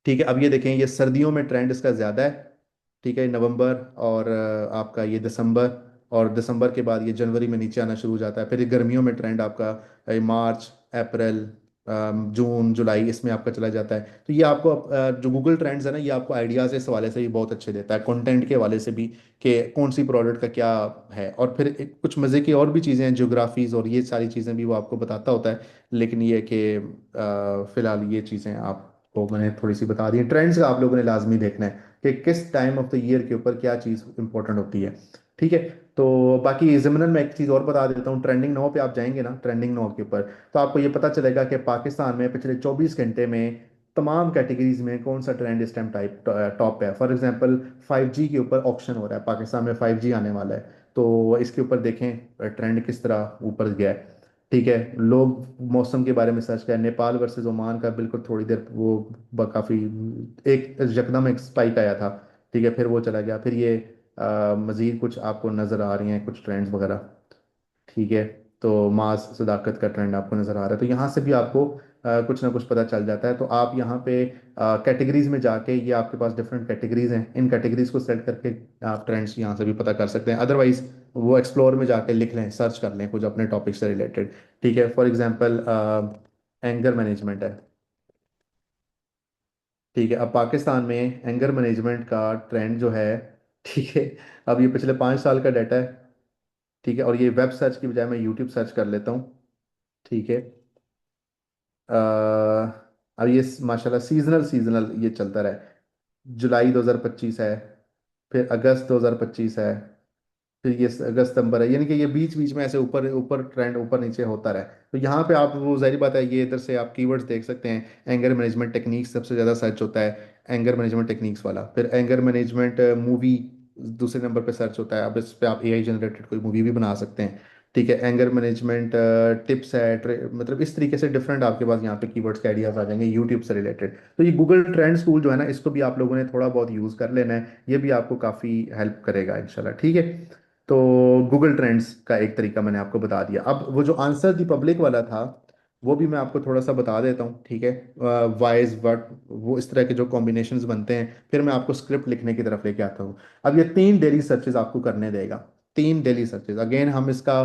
ठीक है, अब ये देखें, ये सर्दियों में ट्रेंड इसका ज़्यादा है। ठीक है, नवंबर और आपका ये दिसंबर, और दिसंबर के बाद ये जनवरी में नीचे आना शुरू हो जाता है। फिर ये गर्मियों में ट्रेंड आपका मार्च, अप्रैल, जून, जुलाई, इसमें आपका चला जाता है। तो ये आपको जो गूगल ट्रेंड्स है ना, ये आपको आइडियाज़ इस हवाले से भी बहुत अच्छे देता है, कंटेंट के हवाले से भी, कि कौन सी प्रोडक्ट का क्या है। और फिर कुछ मज़े की और भी चीज़ें हैं, ज्योग्राफीज और ये सारी चीज़ें भी वो आपको बताता होता है। लेकिन ये है कि फिलहाल ये चीज़ें आपको मैंने थोड़ी सी बता दी। ट्रेंड्स का आप लोगों ने लाजमी देखना है कि किस टाइम ऑफ द ईयर के ऊपर क्या चीज़ इंपॉर्टेंट होती है। ठीक है, तो बाकी ज़मीनन मैं एक चीज़ और बता देता हूँ, ट्रेंडिंग नाउ पे आप जाएंगे ना, ट्रेंडिंग नाउ के ऊपर, तो आपको ये पता चलेगा कि पाकिस्तान में पिछले 24 घंटे में तमाम कैटेगरीज में कौन सा ट्रेंड इस टाइम टाइप टॉप पे है। फॉर एग्जांपल 5G के ऊपर ऑप्शन हो रहा है, पाकिस्तान में 5G आने वाला है, तो इसके ऊपर देखें ट्रेंड किस तरह ऊपर गया है। ठीक है, लोग मौसम के बारे में सर्च करें, नेपाल वर्सेस ओमान का बिल्कुल थोड़ी देर वो काफ़ी एक यकदम एक स्पाइक आया था। ठीक है, फिर वो चला गया। फिर ये मज़ीद कुछ आपको नज़र आ रही हैं कुछ ट्रेंड्स वगैरह। ठीक है, तो मास सदाकत का ट्रेंड आपको नज़र आ रहा है, तो यहाँ से भी आपको कुछ ना कुछ पता चल जाता है। तो आप यहाँ पे कैटेगरीज में जाके, ये आपके पास डिफरेंट कैटेगरीज हैं, इन कैटेगरीज को सेलेक्ट करके आप ट्रेंड्स यहाँ से भी पता कर सकते हैं। अदरवाइज वो एक्सप्लोर में जाके लिख लें, सर्च कर लें कुछ अपने टॉपिक से रिलेटेड। ठीक है, फॉर एग्जांपल एंगर मैनेजमेंट है। ठीक है, अब पाकिस्तान में एंगर मैनेजमेंट का ट्रेंड जो है, ठीक है, अब ये पिछले 5 साल का डाटा है। ठीक है, और ये वेब सर्च की बजाय मैं यूट्यूब सर्च कर लेता हूँ। ठीक है, अब ये माशाल्लाह सीजनल सीजनल ये चलता रहा है। जुलाई 2025 है, फिर अगस्त 2025 है, फिर ये अगस्त सितंबर है, यानी कि ये बीच बीच में ऐसे ऊपर ऊपर ट्रेंड ऊपर नीचे होता रहा है। तो यहाँ पे आप वो जाहिर बात है, ये इधर से आप कीवर्ड्स देख सकते हैं। एंगर मैनेजमेंट टेक्निक्स सबसे ज़्यादा सर्च होता है, एंगर मैनेजमेंट टेक्निक्स वाला। फिर एंगर मैनेजमेंट मूवी दूसरे नंबर पे सर्च होता है। अब इस पे आप एआई जनरेटेड कोई मूवी भी बना सकते हैं। ठीक है, एंगर मैनेजमेंट टिप्स है, मतलब इस तरीके से डिफरेंट आपके पास यहाँ पे कीवर्ड्स के आइडियाज आ जाएंगे यूट्यूब से रिलेटेड। तो ये गूगल ट्रेंड्स टूल जो है ना, इसको भी आप लोगों ने थोड़ा बहुत यूज़ कर लेना है, ये भी आपको काफ़ी हेल्प करेगा इंशाल्लाह। ठीक है, तो गूगल ट्रेंड्स का एक तरीका मैंने आपको बता दिया। अब वो जो आंसर दी पब्लिक वाला था, वो भी मैं आपको थोड़ा सा बता देता हूँ। ठीक है, वाइज वट वो इस तरह के जो कॉम्बिनेशंस बनते हैं, फिर मैं आपको स्क्रिप्ट लिखने की तरफ लेके आता हूँ। अब ये 3 डेली सर्चेज आपको करने देगा, 3 डेली सर्चेज। अगेन हम इसका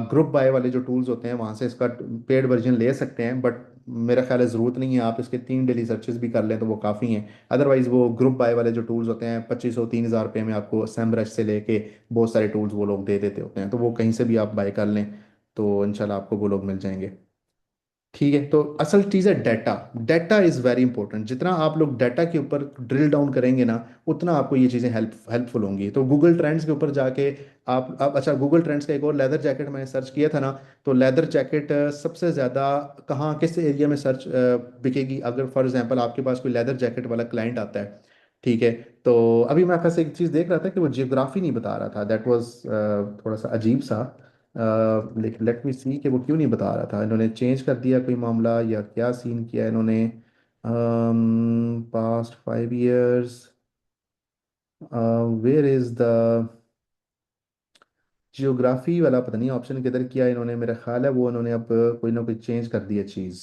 ग्रुप बाय वाले जो टूल्स होते हैं वहां से इसका पेड वर्जन ले सकते हैं, बट मेरा ख्याल है ज़रूरत नहीं है। आप इसके 3 डेली सर्चेज भी कर लें तो वो काफ़ी हैं। अदरवाइज वो ग्रुप बाय वाले जो टूल्स होते हैं, 2500 3000 रुपये में आपको सेमरश से लेके बहुत सारे टूल्स वो लोग दे देते होते हैं, तो वो कहीं से भी आप बाय कर लें, तो इंशाल्लाह आपको वो लोग मिल जाएंगे। ठीक है, तो असल चीज़ है data. Data is very important. जितना आप लोग डाटा के ऊपर ड्रिल डाउन करेंगे ना, उतना आपको ये चीज़ें हेल्पफुल होंगी। तो गूगल ट्रेंड्स के ऊपर जाके आप अच्छा, गूगल ट्रेंड्स का एक और लेदर जैकेट मैंने सर्च किया था ना, तो लेदर जैकेट सबसे ज़्यादा कहाँ किस एरिया में सर्च बिकेगी। अगर फॉर एग्जांपल आपके पास कोई लेदर जैकेट वाला क्लाइंट आता है, ठीक है, तो अभी मैं आपसे एक चीज़ देख रहा था कि वो जियोग्राफी नहीं बता रहा था, दैट वाज थोड़ा सा अजीब सा। लेकिन लेट मी सी कि वो क्यों नहीं बता रहा था। इन्होंने चेंज कर दिया कोई मामला या क्या सीन किया इन्होंने। Past 5 years, where is the geography वाला, पता नहीं ऑप्शन किधर किया इन्होंने। मेरा ख्याल है वो इन्होंने अब कोई ना कोई चेंज कर दिया चीज़।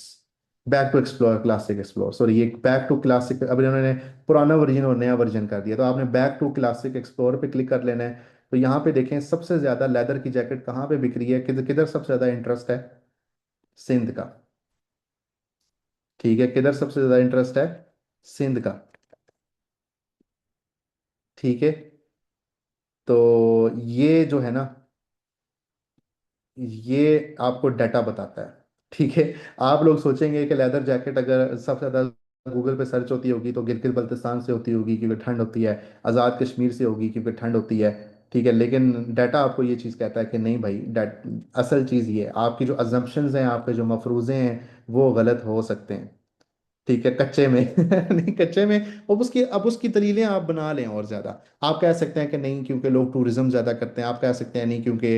Back to explore, classic explore, sorry, ये बैक टू क्लासिक, अब इन्होंने पुराना वर्जन और नया वर्जन कर दिया। तो आपने बैक टू क्लासिक एक्सप्लोर पे क्लिक कर लेना है। तो यहाँ पे देखें सबसे ज़्यादा लेदर की जैकेट कहाँ पे बिक रही है, किधर किधर सबसे ज़्यादा इंटरेस्ट है। सिंध का। ठीक है, किधर सबसे ज्यादा इंटरेस्ट है, सिंध का। ठीक है, तो ये जो है ना, ये आपको डाटा बताता है। ठीक है, आप लोग सोचेंगे कि लेदर जैकेट अगर सबसे ज्यादा गूगल पे सर्च होती होगी तो गिलगित बल्तिस्तान से होती होगी क्योंकि ठंड होती है, आज़ाद कश्मीर से होगी क्योंकि ठंड होती है। ठीक है, लेकिन डाटा आपको ये चीज़ कहता है कि नहीं भाई, असल चीज़ ये है, आपकी जो अजम्पशंस हैं, आपके जो मफरूज़े हैं, वो गलत हो सकते हैं। ठीक है, कच्चे में नहीं, कच्चे में। अब उसकी दलीलें आप बना लें और ज्यादा। आप कह सकते हैं कि नहीं क्योंकि लोग टूरिज्म ज्यादा करते हैं, आप कह सकते हैं नहीं क्योंकि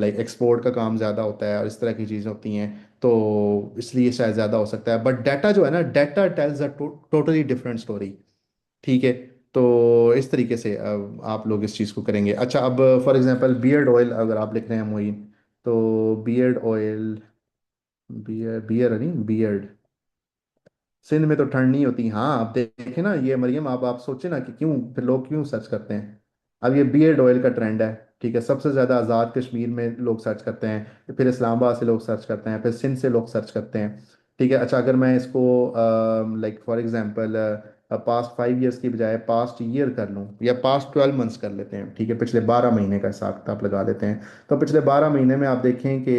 लाइक एक्सपोर्ट का काम ज्यादा होता है और इस तरह की चीजें होती हैं, तो इसलिए शायद ज्यादा हो सकता है। बट डाटा जो है ना, data tales a totally different story. ठीक है। तो इस तरीके से आप लोग इस चीज़ को करेंगे। अच्छा, अब फॉर एग्जांपल बियर्ड ऑयल अगर आप लिख रहे हैं मोइन, तो बियर्ड ऑयल, बियर बियर नहीं, बियर्ड। सिंध में तो ठंड नहीं होती। हाँ, आप देखें ना ये मरियम, आप सोचे ना कि क्यों फिर लोग क्यों सर्च करते हैं। अब ये बियर्ड ऑयल का ट्रेंड है। ठीक है, सबसे ज़्यादा आज़ाद कश्मीर में लोग सर्च करते हैं, फिर इस्लामाबाद से लोग सर्च करते हैं, फिर सिंध से लोग सर्च करते हैं। ठीक है। अच्छा, अगर मैं इसको like for example past 5 years की बजाय पास्ट ईयर कर लूँ, या पास्ट 12 मंथ्स कर लेते हैं, ठीक है, पिछले 12 महीने का हिसाब किताब लगा लेते हैं। तो पिछले 12 महीने में आप देखें कि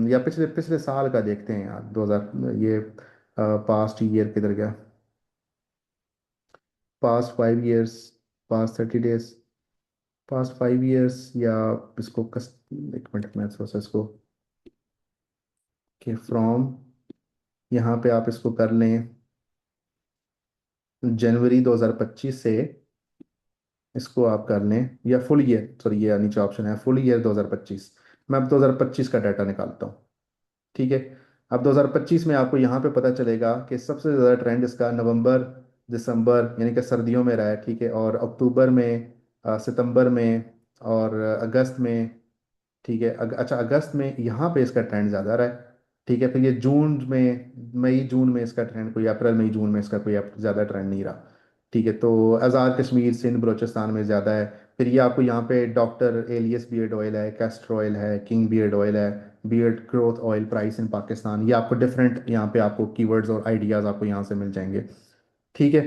या पिछले पिछले साल का देखते हैं यार, 2000 ये पास्ट ईयर किधर गया, past 5 years, past 30 days, past 5 years, या इसको एक मिनट में थोड़ा सा इसको कि फ्रॉम, यहाँ पे आप इसको कर लें जनवरी 2025 से, इसको आप कर लें, या फुल ईयर, सॉरी ये नीचे ऑप्शन है फुल ईयर 2025। मैं अब 2025 का डाटा निकालता हूँ। ठीक है। अब 2025 में आपको यहाँ पे पता चलेगा कि सबसे ज़्यादा ट्रेंड इसका नवंबर दिसंबर यानी कि सर्दियों में रहा है। ठीक है, और अक्टूबर में, सितंबर में, और अगस्त में। ठीक है, अच्छा अगस्त में यहाँ पे इसका ट्रेंड ज़्यादा रहा है। ठीक है, फिर ये जून में, मई जून में इसका ट्रेंड कोई, अप्रैल मई जून में इसका कोई ज़्यादा ट्रेंड नहीं रहा। ठीक है, तो आज़ाद कश्मीर सिंध बलोचिस्तान में ज़्यादा है। फिर ये आपको यहाँ पे डॉक्टर एलियस बियर्ड ऑयल है, कैस्टर ऑयल है, किंग बियर्ड ऑयल है, beard growth oil price in Pakistan, ये आपको डिफरेंट यहाँ पे आपको कीवर्ड्स और आइडियाज़ आपको यहाँ से मिल जाएंगे। ठीक है।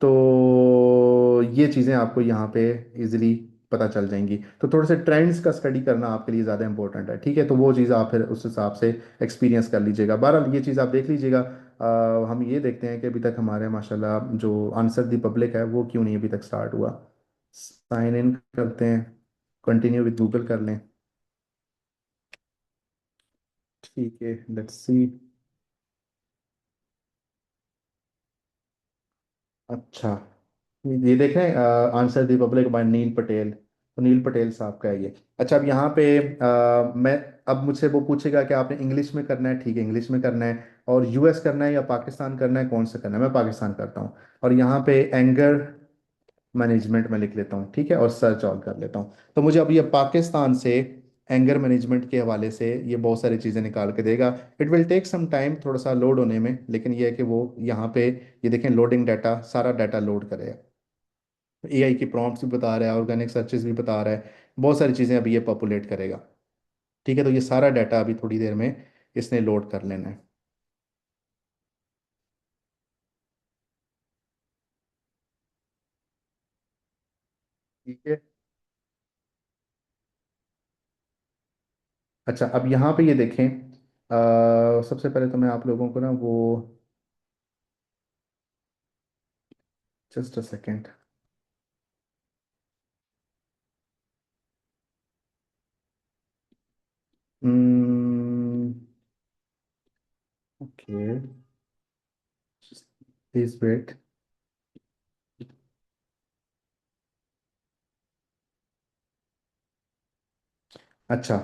तो ये चीज़ें आपको यहाँ पे इजीली पता चल जाएंगी। तो थोड़े से ट्रेंड्स का स्टडी करना आपके लिए ज़्यादा इंपॉर्टेंट है। ठीक है, तो वो चीज़ आप फिर उस हिसाब से एक्सपीरियंस कर लीजिएगा। बहरहाल ये चीज़ आप देख लीजिएगा। हम ये देखते हैं कि अभी तक हमारे माशाल्लाह जो आंसर दी पब्लिक है वो क्यों नहीं अभी तक स्टार्ट हुआ। साइन इन करते हैं, कंटिन्यू विद गूगल कर लें। ठीक है, लेट्स सी। अच्छा, ये देख रहे हैं आंसर दी पब्लिक बाय नील पटेल, तो नील पटेल साहब का है ये। अच्छा, अब यहाँ पे मैं, अब मुझसे वो पूछेगा कि आपने इंग्लिश में करना है। ठीक है, इंग्लिश में करना है, और यूएस करना है या पाकिस्तान करना है, कौन सा करना है। मैं पाकिस्तान करता हूँ, और यहाँ पे एंगर मैनेजमेंट में लिख लेता हूँ। ठीक है, और सर्च ऑल कर लेता हूँ, तो मुझे अब ये पाकिस्तान से एंगर मैनेजमेंट के हवाले से ये बहुत सारी चीज़ें निकाल के देगा। It will take some time थोड़ा सा लोड होने में, लेकिन ये है कि वो यहाँ पे, ये देखें लोडिंग डाटा, सारा डाटा लोड करेगा। एआई की प्रॉम्प्ट्स भी बता रहा है, ऑर्गेनिक सर्चेस भी बता रहा है, बहुत सारी चीज़ें अभी ये पॉपुलेट करेगा। ठीक है, तो ये सारा डाटा अभी थोड़ी देर में इसने लोड कर लेना है। ठीक है। अच्छा, अब यहाँ पे ये देखें, सबसे पहले तो मैं आप लोगों को ना वो, just a second. Okay, please wait. अच्छा,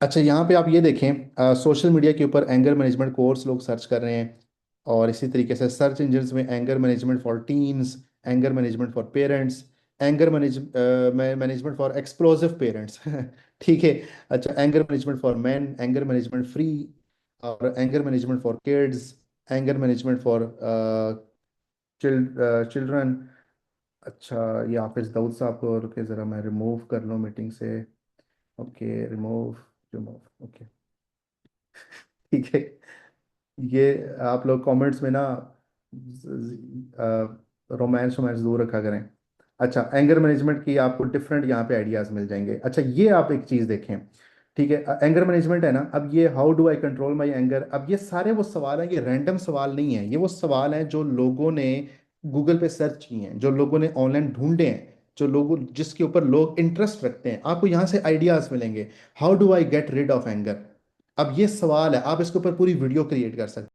अच्छा यहाँ पे आप ये देखें, सोशल मीडिया के ऊपर एंगर मैनेजमेंट कोर्स लोग सर्च कर रहे हैं, और इसी तरीके से सर्च इंजन्स में anger management for teens, anger management for parents, anger management for explosive parents ठीक है। अच्छा, anger management for man, anger management free, और anger management for kids, anger management for children. अच्छा, ये हाफिज दाऊद साहब को रुके ज़रा मैं रिमूव कर लूँ मीटिंग से। Okay, remove, remove, okay. ठीक है। ये आप लोग कमेंट्स में ना रोमांस रोमांस दूर रखा करें। अच्छा, एंगर मैनेजमेंट की आपको डिफरेंट यहाँ पे आइडियाज मिल जाएंगे। अच्छा, ये आप एक चीज़ देखें। ठीक है, एंगर मैनेजमेंट है ना, अब ये how do I control my anger, अब ये सारे वो सवाल हैं, ये रैंडम सवाल नहीं है, ये वो सवाल हैं जो लोगों ने गूगल पे सर्च किए हैं, जो लोगों ने ऑनलाइन ढूंढे हैं, जो लोगों जिसके ऊपर लोग इंटरेस्ट रखते हैं, आपको यहाँ से आइडियाज मिलेंगे। How do I get rid of anger, अब ये सवाल है, आप इसके ऊपर पूरी वीडियो क्रिएट कर सकते हैं।